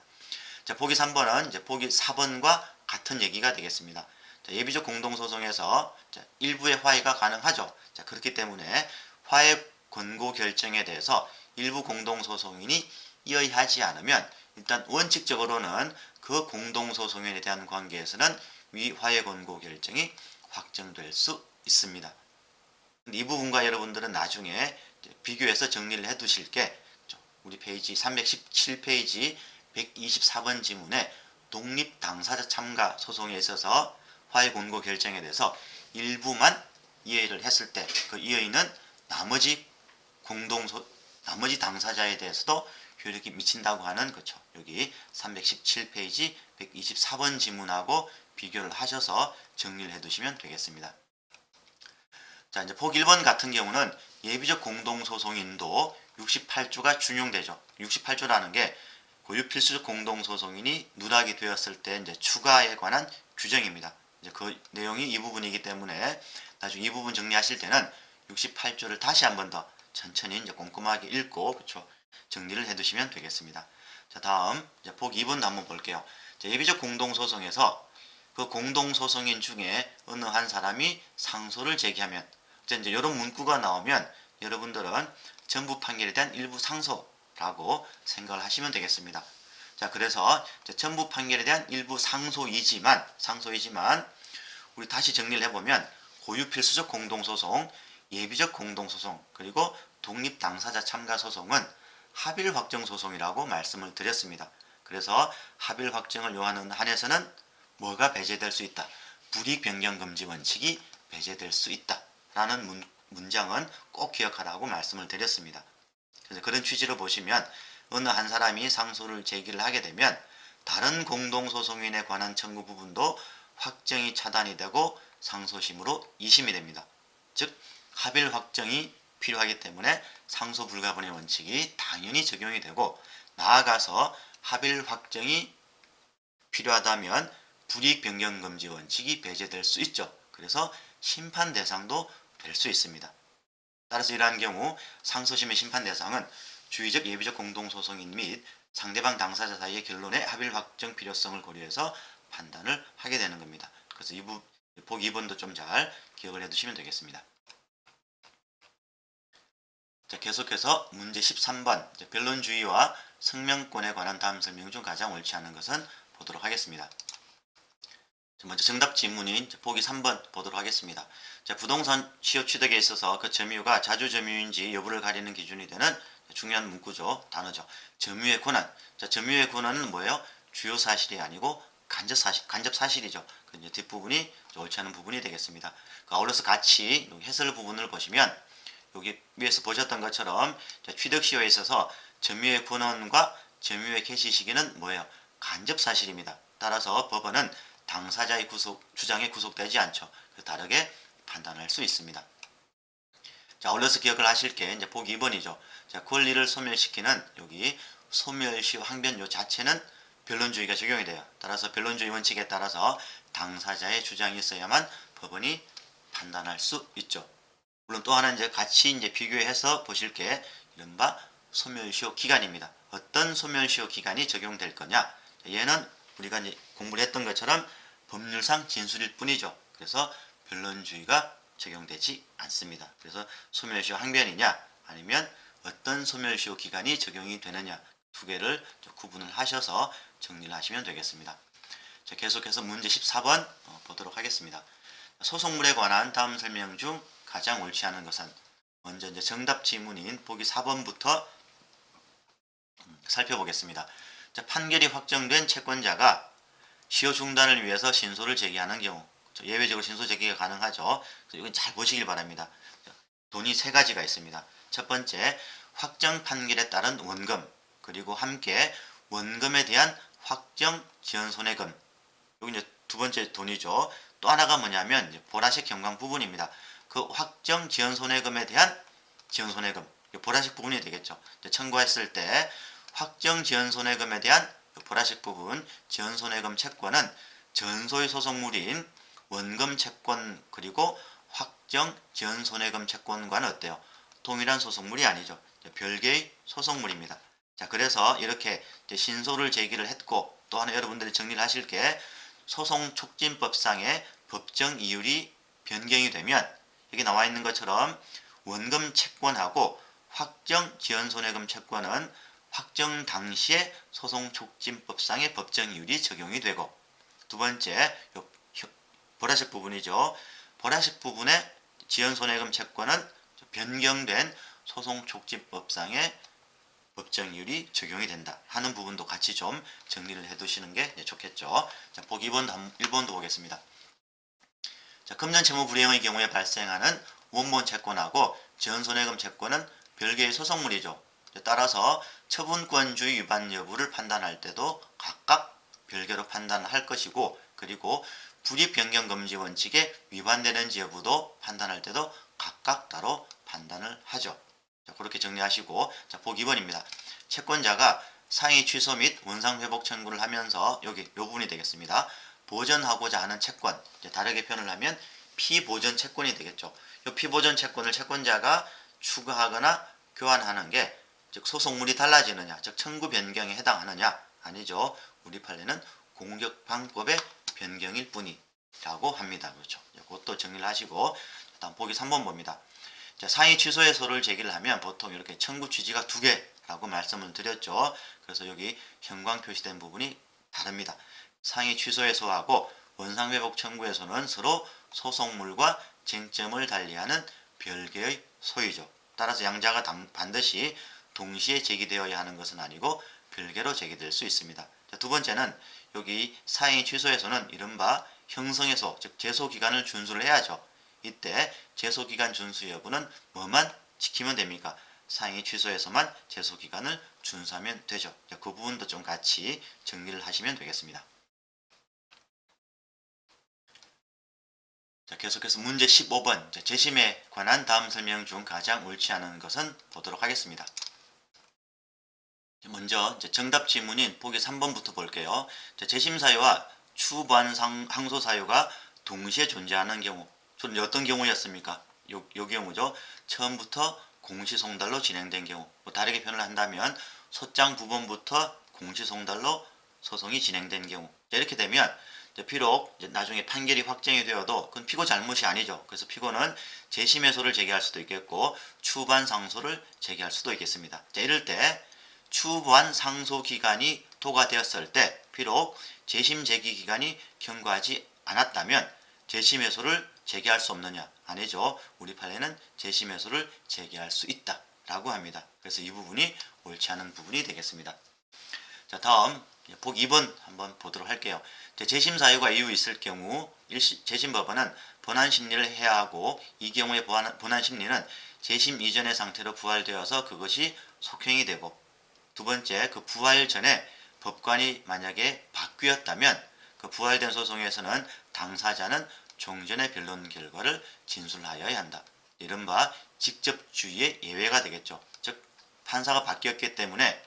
Speaker 1: 자, 보기 3번은 이제 보기 4번과 같은 얘기가 되겠습니다. 자, 예비적 공동소송에서 일부의 화해가 가능하죠. 자, 그렇기 때문에 화해 권고 결정에 대해서 일부 공동소송인이 이의하지 않으면 일단 원칙적으로는 그 공동소송인에 대한 관계에서는 위 화해 권고 결정이 확정될 수 있습니다. 이 부분과 여러분들은 나중에 비교해서 정리를 해 두실 게, 우리 페이지 317페이지 124번 지문에 독립 당사자 참가 소송에 있어서 화해 권고 결정에 대해서 일부만 이의를 했을 때 그 이의는 나머지 당사자에 대해서도 효력이 미친다고 하는 거죠. 여기 317페이지 124번 지문하고 비교를 하셔서 정리를 해 두시면 되겠습니다. 자, 이제 보기 1번 같은 경우는 예비적 공동소송인도 68조가 준용되죠. 68조라는 게 고유 필수적 공동소송인이 누락이 되었을 때 이제 추가에 관한 규정입니다. 이제 그 내용이 이 부분이기 때문에 나중에 이 부분 정리하실 때는 68조를 다시 한 번 더 천천히 이제 꼼꼼하게 읽고 그렇죠. 정리를 해두시면 되겠습니다. 자, 다음 이제 보기 2번도 한번 볼게요. 자, 예비적 공동소송에서 그 공동소송인 중에 어느 한 사람이 상소를 제기하면 이제 이런 문구가 나오면 여러분들은 전부 판결에 대한 일부 상소라고 생각을 하시면 되겠습니다. 자, 그래서 전부 판결에 대한 일부 상소이지만 우리 다시 정리를 해보면 고유 필수적 공동소송, 예비적 공동소송, 그리고 독립 당사자 참가 소송은 합일 확정 소송이라고 말씀을 드렸습니다. 그래서 합일 확정을 요하는 한에서는 뭐가 배제될 수 있다? 불이익 변경 금지 원칙이 배제될 수 있다. 라는 문장은 꼭 기억하라고 말씀을 드렸습니다. 그래서 그런 취지로 보시면 어느 한 사람이 상소를 제기를 하게 되면 다른 공동소송인에 관한 청구 부분도 확정이 차단이 되고 상소심으로 이심이 됩니다. 즉 합일 확정이 필요하기 때문에 상소 불가분의 원칙이 당연히 적용이 되고 나아가서 합일 확정이 필요하다면 불이익 변경 금지 원칙이 배제될 수 있죠. 그래서 심판 대상도 될 수 있습니다. 따라서 이러한 경우 상소심의 심판 대상은 주의적 예비적 공동소송인 및 상대방 당사자 사이의 결론의 합일 확정 필요성을 고려해서 판단을 하게 되는 겁니다. 그래서 보기 2번도 좀 잘 기억을 해두시면 되겠습니다. 자, 계속해서 문제 13번 변론주의와 성명권에 관한 다음 설명 중 가장 옳지 않은 것은 보도록 하겠습니다. 먼저 정답 지문인 보기 3번 보도록 하겠습니다. 자, 부동산 취업 취득에 있어서 그 점유가 자주 점유인지 여부를 가리는 기준이 되는 중요한 문구죠. 단어죠. 점유의 권한. 자, 점유의 권한은 뭐예요? 주요 사실이 아니고 간접 사실이죠. 그 이제 뒷부분이 옳지 않은 부분이 되겠습니다. 그 아울러서 같이 해설 부분을 보시면 여기 위에서 보셨던 것처럼 취득 시효에 있어서 점유의 권한과 점유의 개시 시기는 뭐예요? 간접 사실입니다. 따라서 법원은 당사자의 주장에 구속되지 않죠. 다르게 판단할 수 있습니다. 자, 아울러서 기억을 하실 게 이제 보기 2번이죠. 자, 권리를 소멸시키는 여기 소멸시효 항변 요 자체는 변론주의가 적용이 돼요. 따라서 변론주의 원칙에 따라서 당사자의 주장이 있어야만 법원이 판단할 수 있죠. 물론 또 하나 이제 같이 이제 비교해서 보실 게 이른바 소멸시효 기간입니다. 어떤 소멸시효 기간이 적용될 거냐? 얘는 우리가 이제 공부를 했던 것처럼 법률상 진술일 뿐이죠. 그래서 변론주의가 적용되지 않습니다. 그래서 소멸시효 항변이냐 아니면 어떤 소멸시효 기간이 적용이 되느냐 두 개를 구분을 하셔서 정리를 하시면 되겠습니다. 자, 계속해서 문제 14번 보도록 하겠습니다. 소송물에 관한 다음 설명 중 가장 옳지 않은 것은 먼저 이제 정답 지문인 보기 4번부터 살펴보겠습니다. 자, 판결이 확정된 채권자가 시효 중단을 위해서 신소를 제기하는 경우 예외적으로 신소 제기가 가능하죠. 이건 잘 보시길 바랍니다. 돈이 세 가지가 있습니다. 첫 번째, 확정 판결에 따른 원금, 그리고 함께 원금에 대한 확정 지연 손해금. 여기 이제 두 번째 돈이죠. 또 하나가 뭐냐면 이제 보라색 경광 부분입니다. 그 확정 지연 손해금에 대한 지연 손해금, 보라색 부분이 되겠죠. 청구했을 때 확정 지연 손해금에 대한 보라색 부분 지연 손해금 채권은 전소의 소송물인 원금 채권 그리고 확정 지연 손해금 채권과는 어때요? 동일한 소송물이 아니죠. 별개의 소송물입니다. 자, 그래서 이렇게 신소를 제기를 했고 또 하나 여러분들이 정리를 하실 게 소송촉진법상의 법정 이율이 변경이 되면 여기 나와 있는 것처럼 원금 채권하고 확정 지연 손해금 채권은 확정 당시에 소송촉진법상의 법정 이율이 적용이 되고 두 번째 보라색 부분이죠. 보라색 부분의 지연 손해금 채권은 변경된 소송촉진법상의 법정 이율이 적용이 된다 하는 부분도 같이 좀 정리를 해 두시는 게 좋겠죠. 자, 보기 1번도 보겠습니다. 자, 금전 채무 불이행의 경우에 발생하는 원본 채권하고 지연 손해금 채권은 별개의 소송물이죠. 따라서 처분권주의 위반 여부를 판단할 때도 각각 별개로 판단할 것이고 그리고 불이익 변경 금지 원칙에 위반되는지 여부도 판단할 때도 각각 따로 판단을 하죠. 자, 그렇게 정리하시고, 자, 보기 2번입니다. 채권자가 상해 취소 및 원상 회복 청구를 하면서 여기 요 부분이 되겠습니다. 보전하고자 하는 채권, 이제 다르게 표현을 하면 피보전 채권이 되겠죠. 이 피보전 채권을 채권자가 추가하거나 교환하는 게 즉 소송물이 달라지느냐, 즉 청구 변경에 해당하느냐, 아니죠. 우리 판례는 공격방법의 변경일 뿐이라고 합니다. 그렇죠. 그것도 정리를 하시고, 다음 보기 3번 봅니다. 자, 상해 취소해소를 제기를 하면 보통 이렇게 청구 취지가 2개라고 말씀을 드렸죠. 그래서 여기 형광 표시된 부분이 다릅니다. 상해 취소해소하고 원상회복 청구에서는 서로 소송물과 쟁점을 달리하는 별개의 소유죠. 따라서 양자가 반드시 동시에 제기되어야 하는 것은 아니고 별개로 제기될 수 있습니다. 자, 두 번째는 여기 상해 취소에서는 이른바 형성해소, 즉 제소기간을 준수를 해야죠. 이때 제소기간 준수 여부는 뭐만 지키면 됩니까? 상해 취소에서만 제소기간을 준수하면 되죠. 자, 그 부분도 좀 같이 정리를 하시면 되겠습니다. 자, 계속해서 문제 15번. 자, 재심에 관한 다음 설명 중 가장 옳지 않은 것은 보도록 하겠습니다. 먼저 정답 지문인 보기 3번부터 볼게요. 자, 재심 사유와 추보안 항소 사유가 동시에 존재하는 경우. 저는 어떤 경우였습니까? 요 경우죠. 처음부터 공시송달로 진행된 경우. 다르게 표현을 한다면 소장 부본부터 공시송달로 소송이 진행된 경우. 이렇게 되면 비록 나중에 판결이 확정이 되어도 그건 피고 잘못이 아니죠. 그래서 피고는 재심해소를 제기할 수도 있겠고 추보안 상소를 제기할 수도 있겠습니다. 자, 이럴 때 추보안 상소 기간이 도과되었을 때 비록 재심 제기 기간이 경과하지 않았다면 재심 해소를 제기할 수 없느냐? 아니죠. 우리 판례는 재심 해소를 제기할 수 있다라고 합니다. 그래서 이 부분이 옳지 않은 부분이 되겠습니다. 자, 다음 보기 2번 한번 보도록 할게요. 재심 사유가 이유 있을 경우 재심법원은 본안 심리를 해야 하고 이 경우에 본안 심리는 재심 이전의 상태로 부활되어서 그것이 속행이 되고 두 번째 그 부활 전에 법관이 만약에 바뀌었다면 그 부활된 소송에서는 당사자는 종전의 변론 결과를 진술하여야 한다. 이른바 직접주의의 예외가 되겠죠. 즉 판사가 바뀌었기 때문에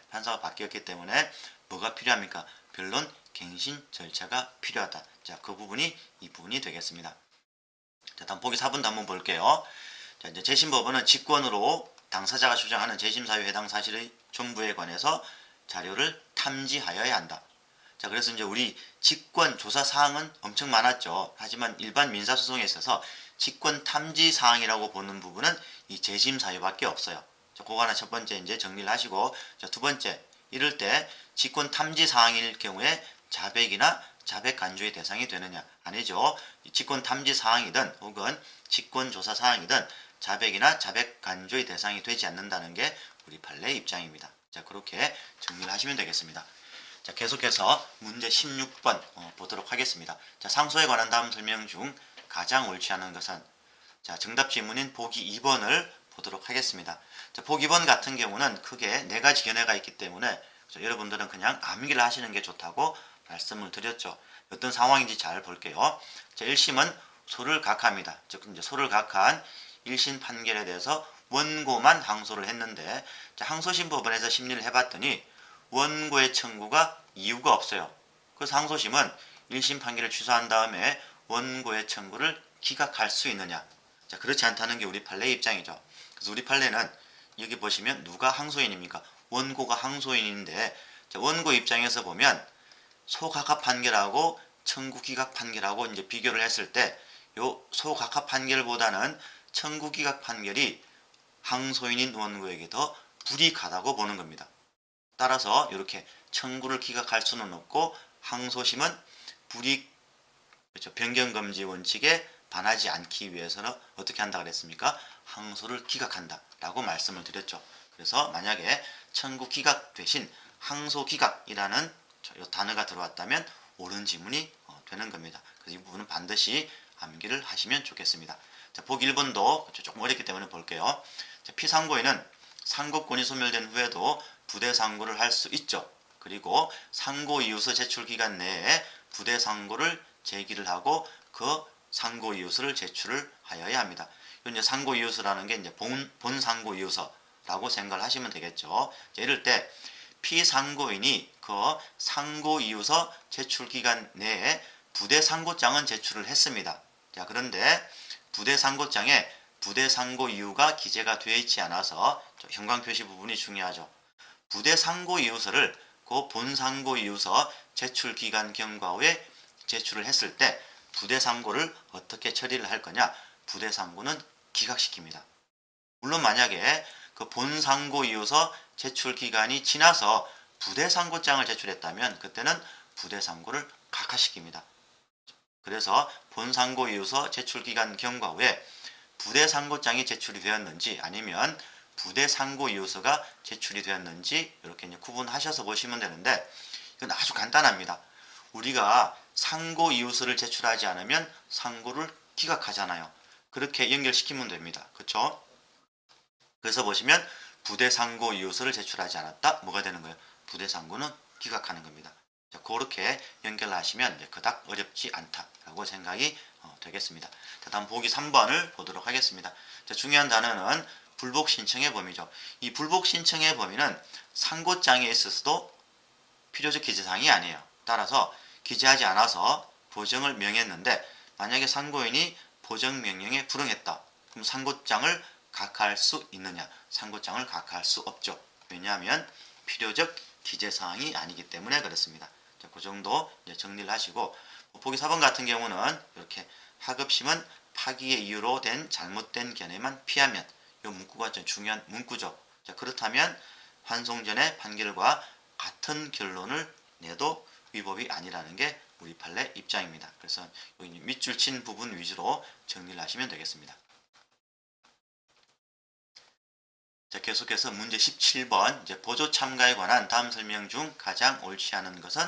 Speaker 1: 뭐가 필요합니까? 변론 갱신 절차가 필요하다. 자, 그 부분이 이 부분이 되겠습니다. 자, 다음 보기 4번도 한번 볼게요. 자, 이제 재심법원은 직권으로 당사자가 주장하는 재심 사유 해당 사실의 전부에 관해서 자료를 탐지하여야 한다. 자, 그래서 이제 우리 직권 조사 사항은 엄청 많았죠. 하지만 일반 민사소송에 있어서 직권 탐지 사항이라고 보는 부분은 이 재심 사유밖에 없어요. 자, 그거 하나 첫 번째 이제 정리를 하시고, 자, 두 번째 이럴 때 직권 탐지 사항일 경우에 자백이나 자백 간주의 대상이 되느냐? 아니죠. 직권 탐지 사항이든 혹은 직권 조사 사항이든 자백이나 자백 간주의 대상이 되지 않는다는 게 우리 판례의 입장입니다. 자, 그렇게 정리를 하시면 되겠습니다. 자, 계속해서 문제 16번 보도록 하겠습니다. 자, 상소에 관한 다음 설명 중 가장 옳지 않은 것은 자, 정답 지문인 보기 2번을 보도록 하겠습니다. 자, 보기 2번 같은 경우는 크게 4가지 견해가 있기 때문에 여러분들은 그냥 암기를 하시는 게 좋다고 말씀을 드렸죠. 어떤 상황인지 잘 볼게요. 자, 1심은 소를 각하합니다. 즉 이제 소를 각하한 1심 판결에 대해서 원고만 항소를 했는데 자, 항소심 법원에서 심리를 해봤더니 원고의 청구가 이유가 없어요. 그래서 항소심은 1심 판결을 취소한 다음에 원고의 청구를 기각할 수 있느냐? 자, 그렇지 않다는 게 우리 판례의 입장이죠. 그래서 우리 판례는 여기 보시면 누가 항소인입니까? 원고가 항소인인데 자, 원고 입장에서 보면 소각하 판결하고 청구 기각 판결하고 이제 비교를 했을 때 요 소각하 판결보다는 청구 기각 판결이 항소인인 원고에게 더 불이익하다고 보는 겁니다. 따라서 이렇게 청구를 기각할 수는 없고 항소심은 불이익 변경금지 원칙에 반하지 않기 위해서는 어떻게 한다 그랬습니까? 항소를 기각한다 라고 말씀을 드렸죠. 그래서 만약에 청구 기각 대신 항소 기각이라는 이 단어가 들어왔다면 옳은 지문이 되는 겁니다. 그래서 이 부분은 반드시 암기를 하시면 좋겠습니다. 자, 보기 1번도 조금 어렵기 때문에 볼게요. 자, 피상고인은 상고권이 소멸된 후에도 부대 상고를 할 수 있죠. 그리고 상고 이유서 제출 기간 내에 부대 상고를 제기를 하고 그 상고 이유서를 제출을 하여야 합니다. 이제 상고이유서라는 게 이제 본상고이유서라고 생각을 하시면 되겠죠. 이럴 때 피상고인이 그 상고이유서 제출 기간 내에 부대상고장은 제출을 했습니다. 자, 그런데 부대상고장에 부대상고 이유가 기재가 되어 있지 않아서 형광표시 부분이 중요하죠. 부대상고이유서를 그 본상고이유서 제출 기간 경과 후에 제출을 했을 때 부대상고를 어떻게 처리를 할 거냐? 부대상고는 기각시킵니다. 물론 만약에 그 본상고이유서 제출 기간이 지나서 부대상고장을 제출했다면 그때는 부대상고를 각하시킵니다. 그래서 본상고이유서 제출 기간 경과 후에 부대상고장이 제출이 되었는지 아니면 부대상고이유서가 제출이 되었는지 이렇게 이제 구분하셔서 보시면 되는데 이건 아주 간단합니다. 우리가 상고이유서를 제출하지 않으면 상고를 기각하잖아요. 그렇게 연결시키면 됩니다. 그렇죠? 그래서 보시면 부대상고이유서를 제출하지 않았다. 뭐가 되는 거예요? 부대상고는 기각하는 겁니다. 자, 그렇게 연결하시면 그닥 어렵지 않다라고 생각이 되겠습니다. 자, 다음 보기 3번을 보도록 하겠습니다. 자, 중요한 단어는 불복신청의 범위죠. 이 불복신청의 범위는 상고장에 있어서도 필요적 기재사항이 아니에요. 따라서 기재하지 않아서 보정을 명했는데 만약에 상고인이 보정명령에 불응했다. 그럼 상고장을 각하할 수 있느냐? 상고장을 각하할 수 없죠. 왜냐하면 필요적 기재사항이 아니기 때문에 그렇습니다. 자, 그 정도 이제 정리를 하시고 보기 4번 같은 경우는 이렇게 하급심은 파기의 이유로 된 잘못된 견해만 피하면 이 문구가 좀 중요한 문구죠. 자, 그렇다면 환송 전의 판결과 같은 결론을 내도 위법이 아니라는 게 우리 판례 입장입니다. 그래서 여기 밑줄 친 부분 위주로 정리를 하시면 되겠습니다. 자, 계속해서 문제 17번 이제 보조 참가에 관한 다음 설명 중 가장 옳지 않은 것은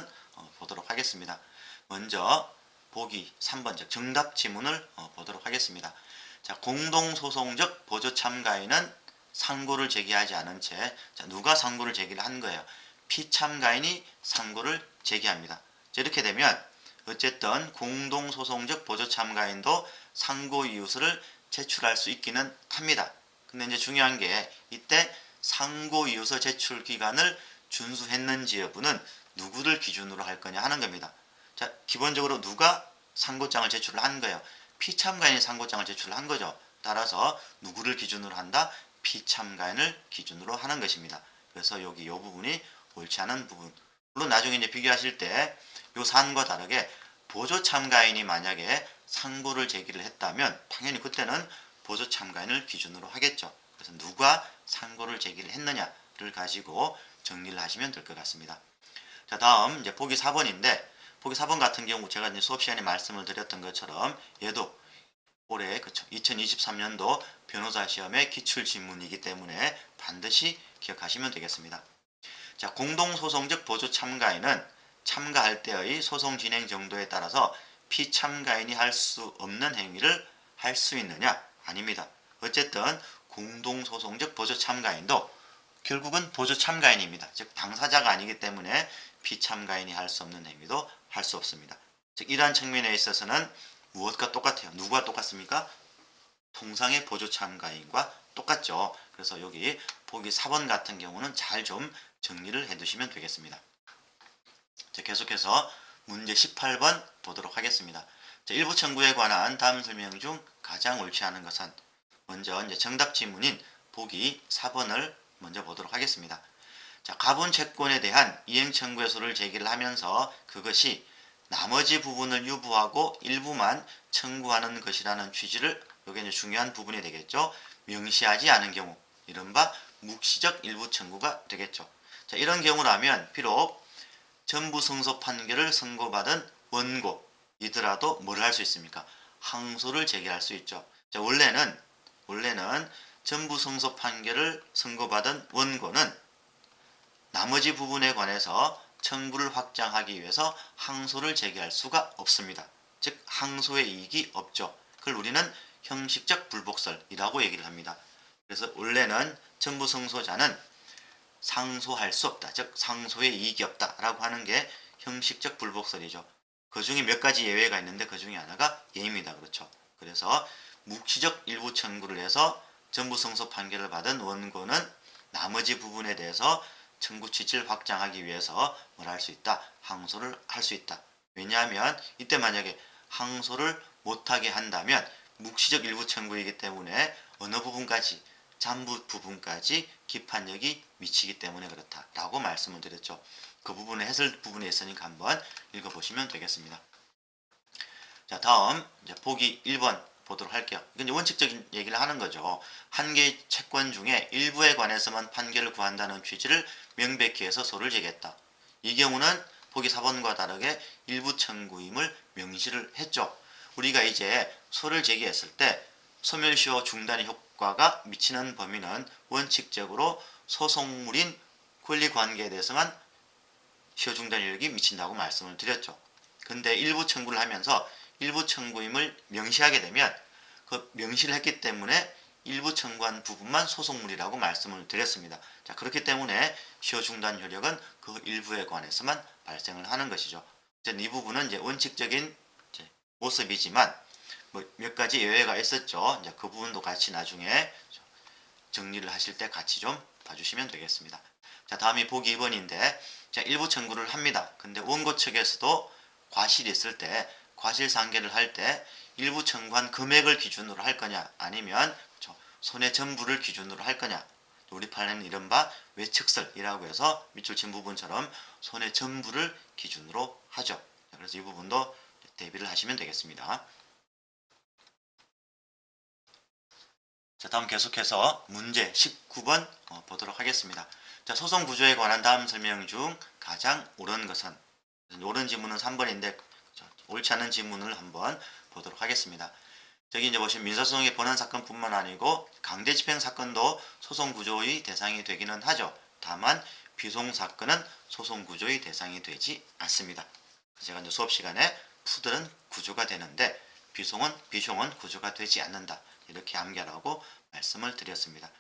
Speaker 1: 보도록 하겠습니다. 먼저 보기 3번 즉 정답 지문을 보도록 하겠습니다. 자, 공동소송적 보조 참가인은 상고를 제기하지 않은 채 자, 누가 상고를 제기를 한 거예요? 피참가인이 상고를 제기합니다. 자, 이렇게 되면 어쨌든 공동소송적 보조 참가인도 상고이유서를 제출할 수 있기는 합니다. 근데 이제 중요한 게 이때 상고이유서 제출 기간을 준수했는지 여부는 누구를 기준으로 할 거냐 하는 겁니다. 자, 기본적으로 누가 상고장을 제출을 한 거예요? 피참가인이 상고장을 제출을 한 거죠. 따라서 누구를 기준으로 한다? 피참가인을 기준으로 하는 것입니다. 그래서 여기 이 부분이 옳지 않은 부분. 물론 나중에 이제 비교하실 때 이 사안과 다르게 보조 참가인이 만약에 상고를 제기를 했다면 당연히 그때는 보조 참가인을 기준으로 하겠죠. 그래서 누가 상고를 제기를 했느냐를 가지고 정리를 하시면 될 것 같습니다. 자, 다음 이제 보기 4번인데 보기 4번 같은 경우 제가 이제 수업 시간에 말씀을 드렸던 것처럼 얘도 올해 그쵸 2023년도 변호사 시험의 기출 지문이기 때문에 반드시 기억하시면 되겠습니다. 자, 공동소송적 보조 참가인은 참가할 때의 소송 진행 정도에 따라서 피참가인이 할 수 없는 행위를 할 수 있느냐? 아닙니다. 어쨌든 공동소송적 보조 참가인도 결국은 보조 참가인입니다. 즉 당사자가 아니기 때문에 피참가인이 할 수 없는 행위도 할 수 없습니다. 즉 이러한 측면에 있어서는 무엇과 똑같아요? 누구와 똑같습니까? 통상의 보조 참가인과 똑같죠. 그래서 여기 보기 4번 같은 경우는 잘 좀 정리를 해두시면 되겠습니다. 자, 계속해서 문제 18번 보도록 하겠습니다. 자, 일부 청구에 관한 다음 설명 중 가장 옳지 않은 것은 먼저 이제 정답 지문인 보기 4번을 먼저 보도록 하겠습니다. 자, 가분 채권에 대한 이행 청구서를 제기를 하면서 그것이 나머지 부분을 유부하고 일부만 청구하는 것이라는 취지를 이게 이제 중요한 부분이 되겠죠. 명시하지 않은 경우 이른바 묵시적 일부 청구가 되겠죠. 자, 이런 경우라면 비록 전부 승소 판결을 선고받은 원고이더라도 뭘 할 수 있습니까? 항소를 제기할 수 있죠. 자, 원래는 전부 승소 판결을 선고받은 원고는 나머지 부분에 관해서 청구를 확장하기 위해서 항소를 제기할 수가 없습니다. 즉 항소의 이익이 없죠. 그걸 우리는 형식적 불복설이라고 얘기를 합니다. 그래서 원래는 전부 승소자는 상소할 수 없다. 즉 상소의 이익이 없다라고 하는 게 형식적 불복설이죠. 그 중에 몇 가지 예외가 있는데 그 중에 하나가 예입니다. 그렇죠. 그래서 묵시적 일부 청구를 해서 전부 승소 판결을 받은 원고는 나머지 부분에 대해서 청구 취지를 확장하기 위해서 뭘 할 수 있다? 항소를 할 수 있다. 왜냐하면 이때 만약에 항소를 못하게 한다면 묵시적 일부 청구이기 때문에 어느 부분까지? 잠부 부분까지 기판력이 미치기 때문에 그렇다라고 말씀을 드렸죠. 그 부분의 해설 부분에 있으니까 한번 읽어보시면 되겠습니다. 자, 다음 이제 보기 1번 보도록 할게요. 이건 이제 원칙적인 얘기를 하는 거죠. 한 개의 채권 중에 일부에 관해서만 판결을 구한다는 취지를 명백히 해서 소를 제기했다. 이 경우는 보기 4번과 다르게 일부 청구임을 명시를 했죠. 우리가 이제 소를 제기했을 때 소멸시효 중단의 효과가 미치는 범위는 원칙적으로 소송물인 권리관계에 대해서만 시효 중단 효력이 미친다고 말씀을 드렸죠. 근데 일부 청구를 하면서 일부 청구임을 명시하게 되면 그 명시를 했기 때문에 일부 청구한 부분만 소송물이라고 말씀을 드렸습니다. 자, 그렇기 때문에 시효 중단 효력은 그 일부에 관해서만 발생을 하는 것이죠. 이 부분은 이제 원칙적인 모습이지만 뭐 몇 가지 예외가 있었죠. 이제 그 부분도 같이 나중에 정리를 하실 때 같이 좀 봐주시면 되겠습니다. 자, 다음이 보기 2번인데 자, 일부 청구를 합니다. 근데 원고 측에서도 과실이 있을 때 과실상계를 할 때 일부 청구한 금액을 기준으로 할 거냐 아니면 손해 전부를 기준으로 할 거냐. 우리 판에는 이른바 외측설이라고 해서 밑줄 친 부분처럼 손해 전부를 기준으로 하죠. 그래서 이 부분도 대비를 하시면 되겠습니다. 자, 다음 계속해서 문제 19번 보도록 하겠습니다. 자, 소송 구조에 관한 다음 설명 중 가장 옳은 것은? 옳은 지문은 3번인데 옳지 않은 지문을 한번 보도록 하겠습니다. 저기 이제 보시면 민사소송의 본안 사건뿐만 아니고 강제 집행 사건도 소송 구조의 대상이 되기는 하죠. 다만 비송 사건은 소송 구조의 대상이 되지 않습니다. 제가 이제 수업 시간에 푸들은 구조가 되는데 비송은 구조가 되지 않는다. 이렇게 암기하라고 말씀을 드렸습니다.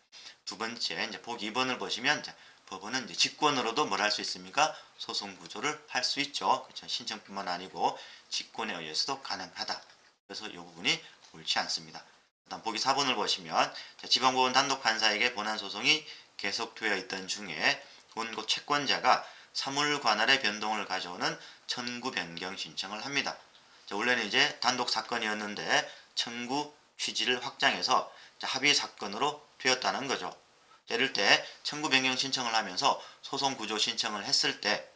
Speaker 1: 두 번째 이제 보기 2번을 보시면 이제 법원은 이제 직권으로도 뭘 할 수 있습니까? 소송 구조를 할 수 있죠. 그렇죠? 신청뿐만 아니고 직권에 의해서도 가능하다. 그래서 이 부분이 옳지 않습니다. 다음 보기 4번을 보시면 지방법원 단독 판사에게 본안 소송이 계속되어 있던 중에 원고 채권자가 사물 관할의 변동을 가져오는 청구 변경 신청을 합니다. 원래는 이제 단독 사건이었는데 청구 취지를 확장해서 합의 사건으로 되었다는 거죠. 이럴 때 청구 변경 신청을 하면서 소송 구조 신청을 했을 때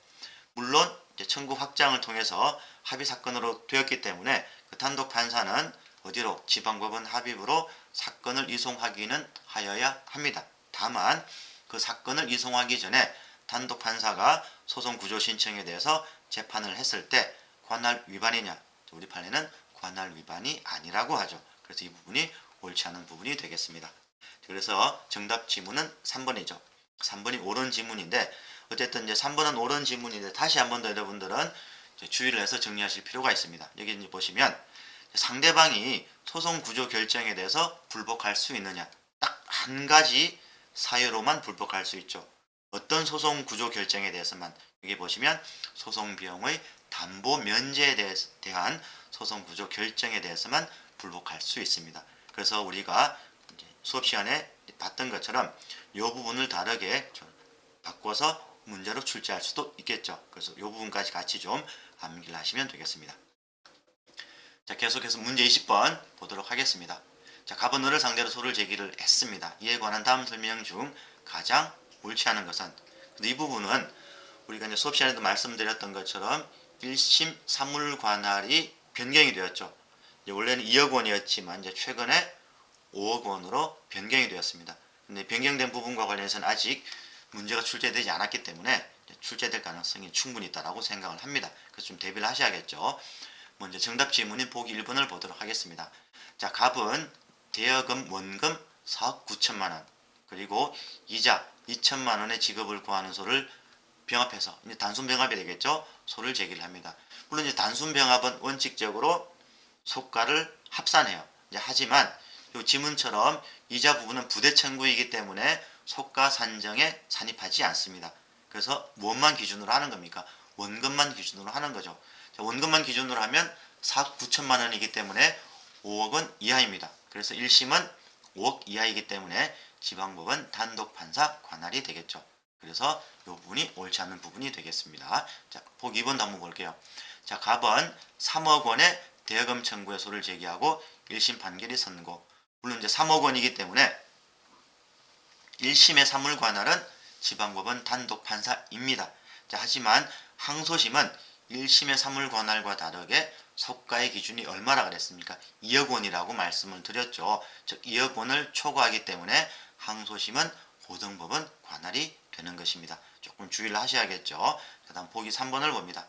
Speaker 1: 물론 이제 청구 확장을 통해서 합의 사건으로 되었기 때문에 그 단독 판사는 어디로? 지방법원 합의부로 사건을 이송하기는 하여야 합니다. 다만 그 사건을 이송하기 전에 단독 판사가 소송 구조 신청에 대해서 재판을 했을 때 관할 위반이냐? 우리 판에는 관할 위반이 아니라고 하죠. 그래서 이 부분이 옳지 않은 부분이 되겠습니다. 그래서 정답 지문은 3번이죠. 3번이 옳은 지문인데 어쨌든 이제 3번은 옳은 지문인데 다시 한 번 더 여러분들은 주의를 해서 정리하실 필요가 있습니다. 여기 이제 보시면 상대방이 소송 구조 결정에 대해서 불복할 수 있느냐. 딱 한 가지 사유로만 불복할 수 있죠. 어떤 소송 구조 결정에 대해서만 여기 보시면 소송 비용의 담보 면제에 대한 소송 구조 결정에 대해서만 불복할 수 있습니다. 그래서 우리가 수업 시간에 봤던 것처럼 이 부분을 다르게 바꿔서 문제로 출제할 수도 있겠죠. 그래서 이 부분까지 같이 좀 암기를 하시면 되겠습니다. 자, 계속해서 문제 20번 보도록 하겠습니다. 자, 갑은 을을 상대로 소를 제기를 했습니다. 이에 관한 다음 설명 중 가장 옳지 않은 것은? 근데 이 부분은 우리가 이제 수업 시간에도 말씀드렸던 것처럼 1심 사물 관할이 변경이 되었죠. 원래는 2억 원이었지만 이제 최근에 5억 원으로 변경이 되었습니다. 근데 변경된 부분과 관련해서는 아직 문제가 출제되지 않았기 때문에 출제될 가능성이 충분히 있다고 생각을 합니다. 그래서 좀 대비를 하셔야겠죠. 먼저 정답 지문인 보기 1번을 보도록 하겠습니다. 자, 갑은 대여금 원금 4억 9천만 원 그리고 이자 2천만 원의 지급을 구하는 소를 병합해서 이제 단순 병합이 되겠죠. 소를 제기를 합니다. 물론 이제 단순 병합은 원칙적으로 소가를 합산해요. 하지만 이 지문처럼 이자 부분은 부대 청구이기 때문에 소가 산정에 산입하지 않습니다. 그래서 무엇만 기준으로 하는 겁니까? 원금만 기준으로 하는 거죠. 자, 원금만 기준으로 하면 4억 9천만 원이기 때문에 5억은 이하입니다. 그래서 1심은 5억 이하이기 때문에 지방법원 단독 판사 관할이 되겠죠. 그래서 이 부분이 옳지 않은 부분이 되겠습니다. 자, 보기 2번도 한번 볼게요. 자, 갑은 3억 원의 대여금 청구의 소를 제기하고 1심 판결이 선고. 물론 이제 3억 원이기 때문에 1심의 사물 관할은 지방법원 단독 판사입니다. 자, 하지만 항소심은 1심의 사물 관할과 다르게 속가의 기준이 얼마라 그랬습니까? 2억 원이라고 말씀을 드렸죠. 즉 2억 원을 초과하기 때문에 항소심은 고등법원 관할이 되는 것입니다. 조금 주의를 하셔야겠죠. 그 다음 보기 3번을 봅니다.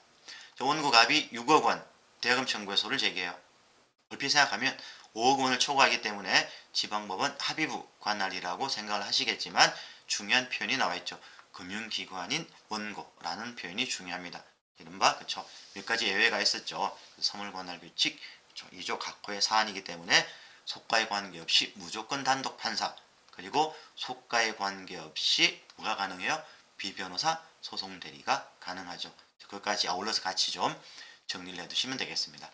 Speaker 1: 원고갑이 6억 원 대여금 청구의 소를 제기해요. 얼핏 생각하면 5억 원을 초과하기 때문에 지방법원 합의부 관할이라고 생각을 하시겠지만 중요한 표현이 나와 있죠. 금융기관인 원고라는 표현이 중요합니다. 이른바 그쵸, 몇 가지 예외가 있었죠. 사물관할규칙 2조 각호의 사안이기 때문에 속가에 관계없이 무조건 단독 판사, 그리고 속가에 관계없이 뭐가 가능해요? 비변호사 소송 대리가 가능하죠. 그것까지 아울러서 같이 좀 정리를 해두시면 되겠습니다.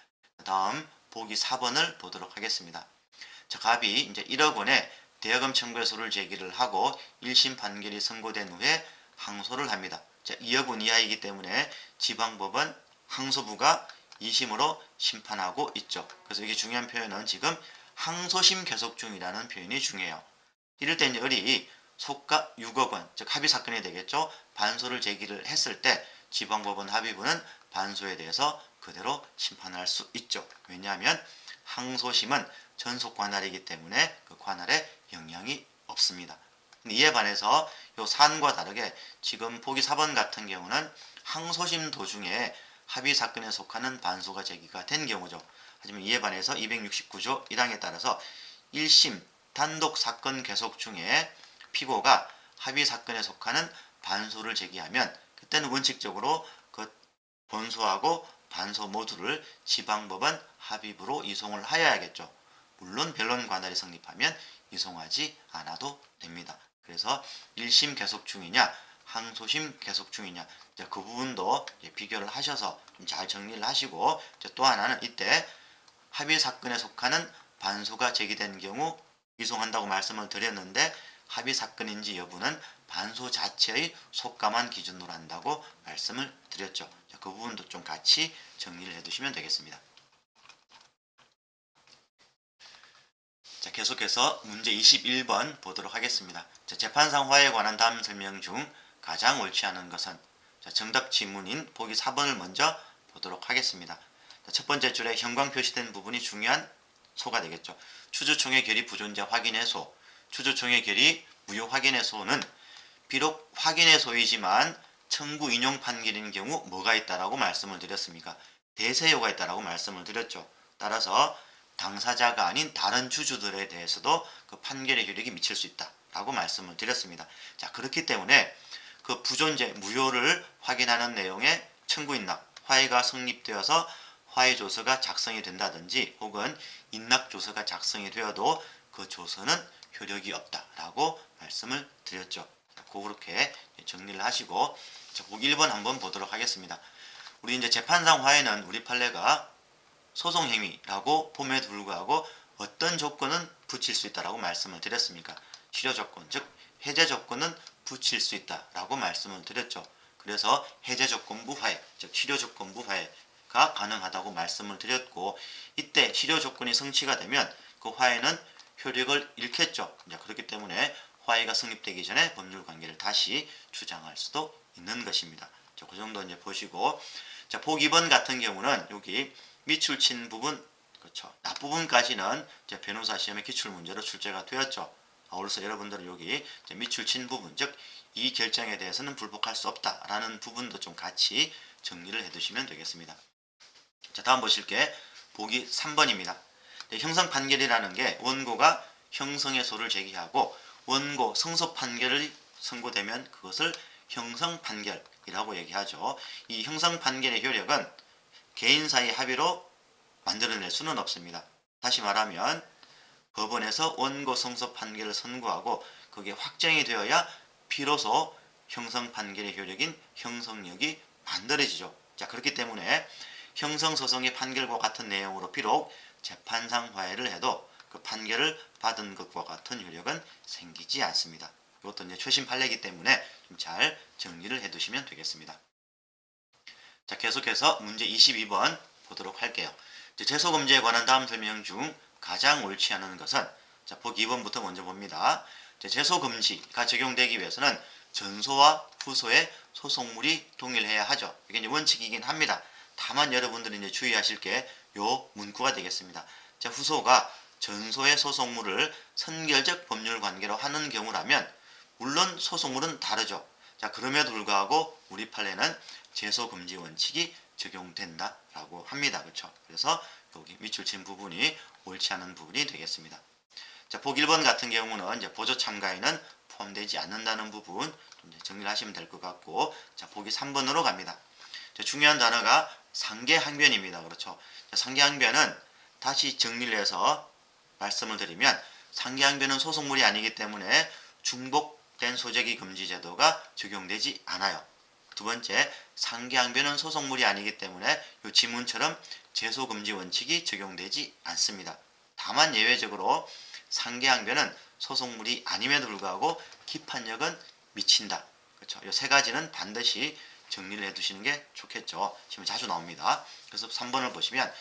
Speaker 1: 다음 보기 4번을 보도록 하겠습니다. 자, 갑이 이제 1억 원의 대여금 청구의 소를 제기를 하고 1심 판결이 선고된 후에 항소를 합니다. 자, 2억 원 이하이기 때문에 지방법원 항소부가 2심으로 심판하고 있죠. 그래서 이게 중요한 표현은 지금 항소심 계속 중이라는 표현이 중요해요. 이럴 때 이제 을이 속가 6억 원, 즉 합의 사건이 되겠죠. 반소를 제기를 했을 때 지방법원 합의부는 반소에 대해서 그대로 심판할 수 있죠. 왜냐하면 항소심은 전속 관할이기 때문에 그 관할에 영향이 없습니다. 이에 반해서 이 사안과 다르게 지금 보기 4번 같은 경우는 항소심 도중에 합의 사건에 속하는 반소가 제기가 된 경우죠. 하지만 이에 반해서 269조 1항에 따라서 1심 단독 사건 계속 중에 피고가 합의 사건에 속하는 반소를 제기하면 그때는 원칙적으로 그 본소하고 반소 모두를 지방법원 합의부로 이송을 하여야겠죠. 물론 변론 관할이 성립하면 이송하지 않아도 됩니다. 그래서 1심 계속 중이냐 항소심 계속 중이냐 그 부분도 비교를 하셔서 좀 잘 정리를 하시고, 또 하나는 이때 합의 사건에 속하는 반소가 제기된 경우 이송한다고 말씀을 드렸는데 합의 사건인지 여부는 반소 자체의 속가만 기준으로 한다고 말씀을 드렸죠. 그 부분도 좀 같이 정리를 해두시면 되겠습니다. 자, 계속해서 문제 21번 보도록 하겠습니다. 자, 재판상 화해에 관한 다음 설명 중 가장 옳지 않은 것은? 자, 정답 지문인 보기 4번을 먼저 보도록 하겠습니다. 자, 첫 번째 줄에 형광 표시된 부분이 중요한 소가 되겠죠. 추주총회 결의 부존재 확인의 소, 추주총회 결의 무효 확인의 소는 비록 확인의 소이지만 청구 인용 판결인 경우 뭐가 있다라고 말씀을 드렸습니까? 대세효가 있다라고 말씀을 드렸죠. 따라서 당사자가 아닌 다른 주주들에 대해서도 그 판결의 효력이 미칠 수 있다라고 말씀을 드렸습니다. 자, 그렇기 때문에 그 부존재 무효를 확인하는 내용의 청구 인락, 화해가 성립되어서 화해 조서가 작성이 된다든지 혹은 인락 조서가 작성이 되어도 그 조서는 효력이 없다라고 말씀을 드렸죠. 그렇게 정리를 하시고, 보기 1번 한번 보도록 하겠습니다. 우리 이제 재판상 화해는 우리 판례가 소송행위라고 봄에도 불구하고 어떤 조건은 붙일 수 있다라고 말씀을 드렸습니까? 실효 조건, 즉 해제 조건은 붙일 수 있다라고 말씀을 드렸죠. 그래서 해제 조건부 화해, 즉 실효 조건부 화해가 가능하다고 말씀을 드렸고, 이때 실효 조건이 성취가 되면 그 화해는 효력을 잃겠죠. 그렇기 때문에 화해가 성립되기 전에 법률 관계를 다시 주장할 수도 있는 것입니다. 자, 그 정도 이제 보시고, 자, 보기 2번 같은 경우는 여기 밑줄 친 부분, 그렇죠. 앞부분까지는 이제 변호사 시험의 기출 문제로 출제가 되었죠. 아울러서 여러분들은 여기 밑줄 친 부분, 즉 이 결정에 대해서는 불복할 수 없다라는 부분도 좀 같이 정리를 해두시면 되겠습니다. 자, 다음 보실 게 보기 3번입니다. 형성 판결이라는 게 원고가 형성의 소를 제기하고 원고 성소 판결이 선고되면 그것을 형성 판결이라고 얘기하죠. 이 형성 판결의 효력은 개인 사이 합의로 만들어낼 수는 없습니다. 다시 말하면 법원에서 원고 성소 판결을 선고하고 그게 확정이 되어야 비로소 형성 판결의 효력인 형성력이 만들어지죠. 자, 그렇기 때문에 형성소송의 판결과 같은 내용으로 비록 재판상 화해를 해도 그 판결을 받은 것과 같은 효력은 생기지 않습니다. 이것도 이제 최신 판례이기 때문에 좀 잘 정리를 해 두시면 되겠습니다. 자, 계속해서 문제 22번 보도록 할게요. 제소금지에 관한 다음 설명 중 가장 옳지 않은 것은, 자, 보기 2번부터 먼저 봅니다. 제소금지가 적용되기 위해서는 전소와 후소의 소속물이 동일해야 하죠. 이게 이제 원칙이긴 합니다. 다만 여러분들이 이제 주의하실 게 요 문구가 되겠습니다. 자, 후소가 전소의 소속물을 선결적 법률 관계로 하는 경우라면 물론 소속물은 다르죠. 자, 그럼에도 불구하고 우리 판례는 제소금지 원칙이 적용된다라고 합니다. 그렇죠? 그래서 여기 밑줄 친 부분이 옳지 않은 부분이 되겠습니다. 자, 보기 1번 같은 경우는 이제 보조 참가인은 포함되지 않는다는 부분 좀 정리를 하시면 될 것 같고, 자, 보기 3번으로 갑니다. 자, 중요한 단어가 상계항변입니다. 그렇죠? 자, 상계항변은 다시 정리를 해서 말씀을 드리면, 상계항변은 소속물이 아니기 때문에 중복된 소재기 금지 제도가 적용되지 않아요. 두 번째, 상계항변은 소속물이 아니기 때문에 이 지문처럼 제소금지 원칙이 적용되지 않습니다. 다만 예외적으로 상계항변은 소속물이 아님에도 불구하고 기판력은 미친다. 그렇죠? 이 세 가지는 반드시 정리를 해두시는 게 좋겠죠. 지금 자주 나옵니다. 그래서 3번을 보시면,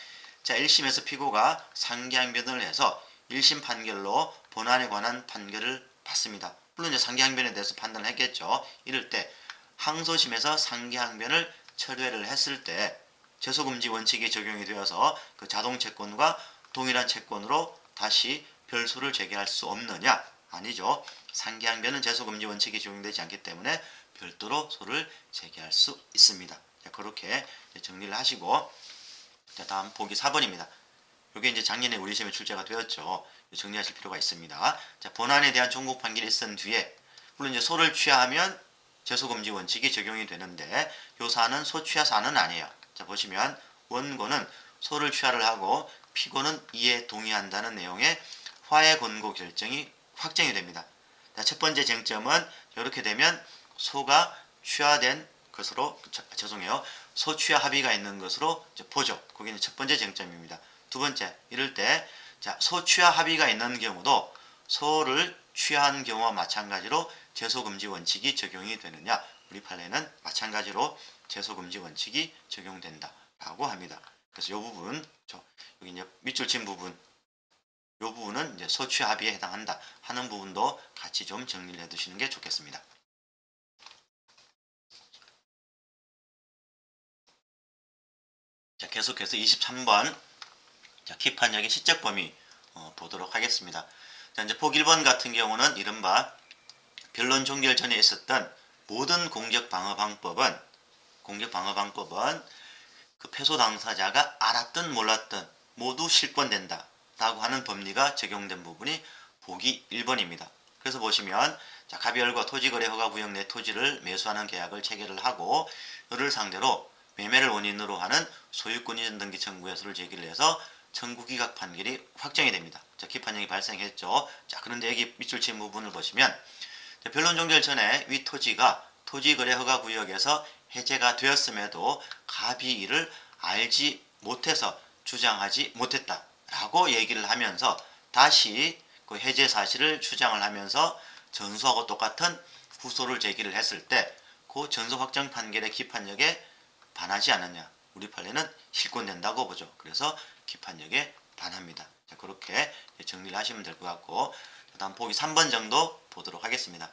Speaker 1: 자, 1심에서 피고가 상계항변을 해서 1심 판결로 본안에 관한 판결을 받습니다. 물론 이제 상계항변에 대해서 판단을 했겠죠. 이럴 때 항소심에서 상계항변을 철회를 했을 때 제소금지 원칙이 적용이 되어서 그 자동 채권과 동일한 채권으로 다시 별소를 제기할 수 없느냐? 아니죠. 상계항변은 제소금지 원칙이 적용되지 않기 때문에 별도로 소를 제기할 수 있습니다. 자, 그렇게 정리를 하시고, 자, 다음 보기 4번입니다. 이게 이제 작년에 우리 시험에 출제가 되었죠. 정리하실 필요가 있습니다. 자, 본안에 대한 종국 판결이 있은 뒤에 물론 이제 소를 취하하면 제소금지 원칙이 적용이 되는데 요 사안은 소취하 사안은 아니에요. 자, 보시면 원고는 소를 취하를 하고 피고는 이에 동의한다는 내용의 화해 권고 결정이 확정이 됩니다. 자, 첫 번째 쟁점은 이렇게 되면 소가 취하된 것으로, 소취하 합의가 있는 것으로 보죠. 그게 첫 번째 쟁점입니다. 두 번째, 이럴 때, 자, 소취하 합의가 있는 경우도 소를 취한 경우와 마찬가지로 제소금지 원칙이 적용이 되느냐? 우리 판례는 마찬가지로 제소금지 원칙이 적용된다라고 합니다. 그래서 이 부분, 여기 이제 밑줄 친 부분, 이 부분은 이제 소취하 합의에 해당한다 하는 부분도 같이 좀 정리를 해두시는 게 좋겠습니다. 자, 계속해서 23번, 자, 기판력의 시적 범위 보도록 하겠습니다. 자, 이제 보기 1번 같은 경우는 이른바 변론 종결 전에 있었던 모든 공격 방어 방법은 그 패소 당사자가 알았든 몰랐든 모두 실권된다 라고 하는 법리가 적용된 부분이 보기 1번입니다. 그래서 보시면, 자, 가별과 토지거래 허가 구역 내 토지를 매수하는 계약을 체결을 하고 이를 상대로 매매를 원인으로 하는 소유권 이전 등기 청구에 소를 제기를 해서 청구기각 판결이 확정이 됩니다. 자, 기판력이 발생했죠. 자, 그런데 여기 밑줄 친 부분을 보시면, 자, 변론 종결 전에 위 토지가 토지거래 허가 구역에서 해제가 되었음에도 갑이 이를 알지 못해서 주장하지 못했다라고 얘기를 하면서 다시 그 해제 사실을 주장을 하면서 전소하고 똑같은 후소를 제기를 했을 때 그 전소 확정 판결의 기판력에 반하지 않느냐? 우리 판례는 실권된다고 보죠. 그래서 기판력에 반합니다. 자, 그렇게 정리를 하시면 될 것 같고, 다음 보기 3번 정도 보도록 하겠습니다.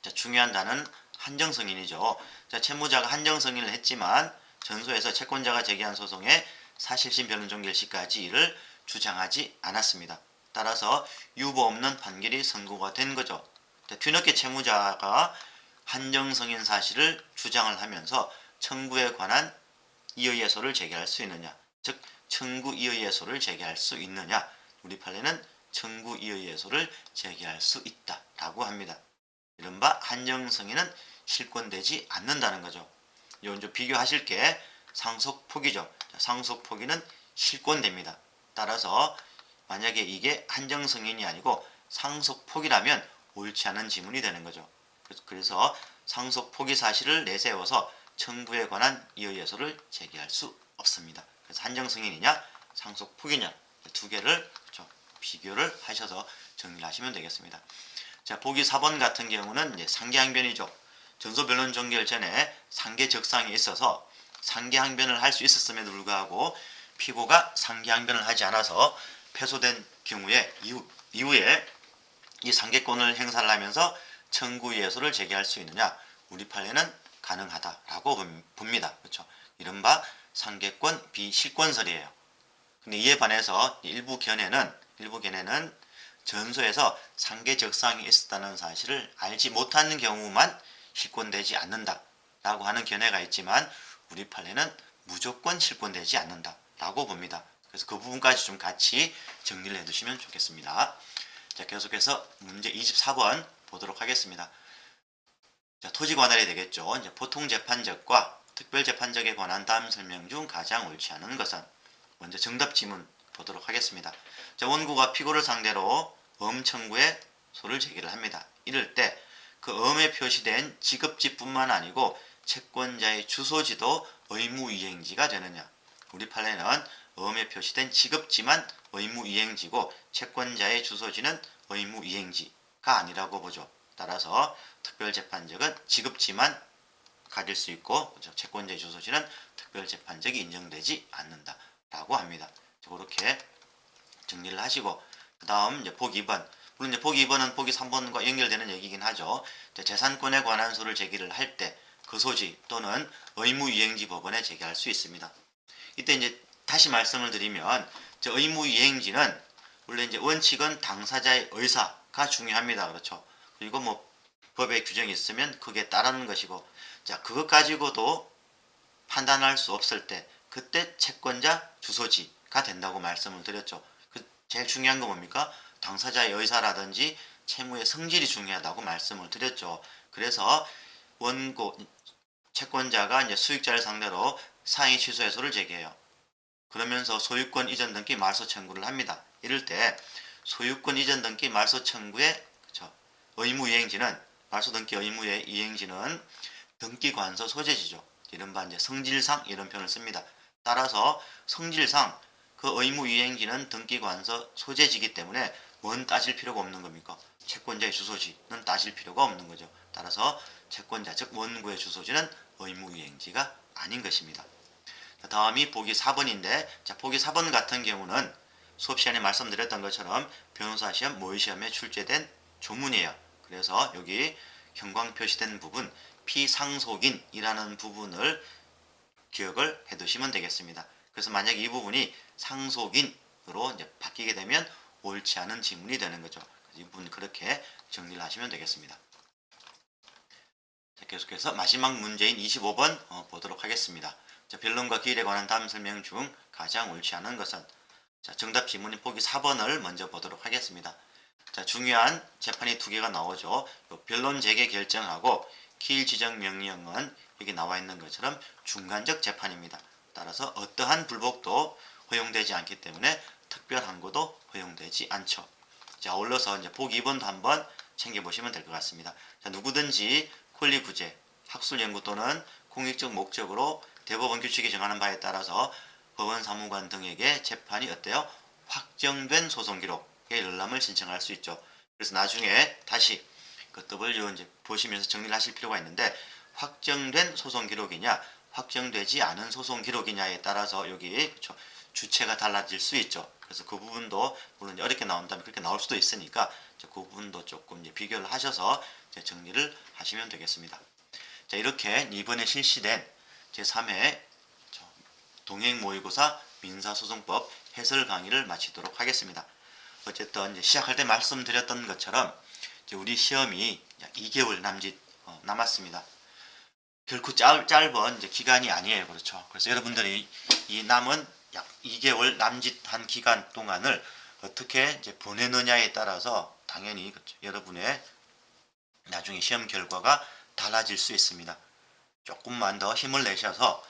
Speaker 1: 자, 중요한 단어는 한정승인이죠. 자, 채무자가 한정승인을 했지만 전소에서 채권자가 제기한 소송에 사실심 변론 종결 시까지 이를 주장하지 않았습니다. 따라서 유보 없는 판결이 선고가 된 거죠. 자, 뒤늦게 채무자가 한정승인 사실을 주장을 하면서 청구에 관한 이의예소를 제기할 수 있느냐, 즉 청구 이의예소를 제기할 수 있느냐, 우리 판례는 청구 이의예소를 제기할 수 있다라고 합니다. 이른바 한정승인은 실권되지 않는다는 거죠. 요 이제 비교하실 게 상속포기죠. 상속포기는 실권됩니다. 따라서 만약에 이게 한정승인이 아니고 상속포기라면 옳지 않은 지문이 되는 거죠. 그래서 상속포기 사실을 내세워서 청구에 관한 이의예소를 제기할 수 없습니다. 그래서 한정승인이냐 상속포기냐 두 개를 비교를 하셔서 정리를 하시면 되겠습니다. 자, 보기 4번 같은 경우는 이제 상계항변이죠. 전소변론 종결 전에 상계적상이 있어서 상계항변을 할 수 있었음에도 불구하고 피고가 상계항변을 하지 않아서 패소된 경우에 이후에 이 상계권을 행사를 하면서 청구 예소를 제기할 수 있느냐? 우리 판례는 가능하다라고 봅니다. 그렇죠? 이른바 상계권 비실권설이에요. 근데 이에 반해서 일부 견해는 전소에서 상계적상이 있었다는 사실을 알지 못하는 경우만 실권되지 않는다라고 하는 견해가 있지만 우리 판례는 무조건 실권되지 않는다라고 봅니다. 그래서 그 부분까지 좀 같이 정리를 해두시면 좋겠습니다. 자, 계속해서 문제 24번 보도록 하겠습니다. 자, 토지 관할이 되겠죠. 이제 보통 재판적과 특별 재판적에 관한 다음 설명 중 가장 옳지 않은 것은? 먼저 정답 지문 보도록 하겠습니다. 자, 원고가 피고를 상대로 엄 청구에 소를 제기를 합니다. 이럴 때 그 엄에 표시된 지급지뿐만 아니고 채권자의 주소지도 의무이행지가 되느냐? 우리 판례는 엄에 표시된 지급지만 의무이행지고 채권자의 주소지는 의무이행지가 아니라고 보죠. 따라서 특별재판적은 지급지만 가질 수 있고 채권자의 주소지는 특별재판적이 인정되지 않는다라고 합니다. 그렇게 정리를 하시고 그 다음 이제 보기 2번. 물론 이제 보기 2번은 보기 3번과 연결되는 얘기긴 하죠. 재산권에 관한 소를 제기를 할 때 그 소지 또는 의무이행지 법원에 제기할 수 있습니다. 이때 이제 다시 말씀을 드리면 의무이행지는 원래 이제 원칙은 당사자의 의사가 중요합니다. 그렇죠. 그리고 뭐 법에 규정이 있으면 그게 따르는 것이고, 자, 그것 가지고도 판단할 수 없을 때 그때 채권자 주소지가 된다고 말씀을 드렸죠. 제일 중요한 건 뭡니까? 당사자의 의사라든지 채무의 성질이 중요하다고 말씀을 드렸죠. 그래서 채권자가 이제 수익자를 상대로 상해 취소 해소를 제기해요. 그러면서 소유권 이전 등기 말소 청구를 합니다. 이럴 때 소유권 이전 등기 말소 청구의 의무이행지는 말소 등기 의무의 이행지는 등기관서 소재지죠. 이른바 이제 성질상 이런 표현을 씁니다. 따라서 성질상 그 의무이행지는 등기관서 소재지기 때문에 뭔 따질 필요가 없는 겁니까? 채권자의 주소지는 따질 필요가 없는 거죠. 따라서 채권자 즉 원고의 주소지는 의무이행지가 아닌 것입니다. 다음이 보기 4번인데 자, 보기 4번 같은 경우는 수업 시간에 말씀드렸던 것처럼 변호사 시험, 모의 시험에 출제된 조문이에요. 그래서 여기 형광 표시된 부분 피상속인이라는 부분을 기억을 해두시면 되겠습니다. 그래서 만약 이 부분이 상속인으로 이제 바뀌게 되면 옳지 않은 지문이 되는 거죠. 이 부분 그렇게 정리를 하시면 되겠습니다. 자, 계속해서 마지막 문제인 25번 보도록 하겠습니다. 자, 변론과 기일에 관한 다음 설명 중 가장 옳지 않은 것은? 자, 정답 지문인 보기 4번을 먼저 보도록 하겠습니다. 자, 중요한 재판이 두 개가 나오죠. 변론 재개 결정하고 기일 지정 명령은 여기 나와 있는 것처럼 중간적 재판입니다. 따라서 어떠한 불복도 허용되지 않기 때문에 특별 항고도 허용되지 않죠. 자, 아울러서 이제 보기 2번도 한번 챙겨보시면 될 것 같습니다. 자, 누구든지 권리 구제, 학술 연구 또는 공익적 목적으로 대법원 규칙이 정하는 바에 따라서 법원 사무관 등에게 재판이 어때요? 확정된 소송 기록에 열람을 신청할 수 있죠. 그래서 나중에 다시 그 W 이제 보시면서 정리를 하실 필요가 있는데 확정된 소송 기록이냐 확정되지 않은 소송 기록이냐에 따라서 여기 주체가 달라질 수 있죠. 그래서 그 부분도 물론 어렵게 나온다면 그렇게 나올 수도 있으니까 그 부분도 조금 이제 비교를 하셔서 이제 정리를 하시면 되겠습니다. 자, 이렇게 이번에 실시된 제3회 동행 모의고사 민사소송법 해설 강의를 마치도록 하겠습니다. 어쨌든 이제 시작할 때 말씀드렸던 것처럼 이제 우리 시험이 약 2개월 남짓 남았습니다. 결코 짧은 이제 기간이 아니에요. 그렇죠. 그래서 여러분들이 이 남은 약 2개월 남짓한 기간 동안을 어떻게 이제 보내느냐에 따라서 당연히 그렇죠. 여러분의 나중에 시험 결과가 달라질 수 있습니다. 조금만 더 힘을 내셔서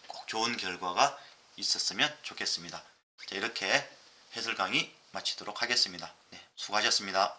Speaker 1: 꼭 좋은 결과가 있었으면 좋겠습니다. 자, 이렇게 해설 강의 마치도록 하겠습니다. 네, 수고하셨습니다.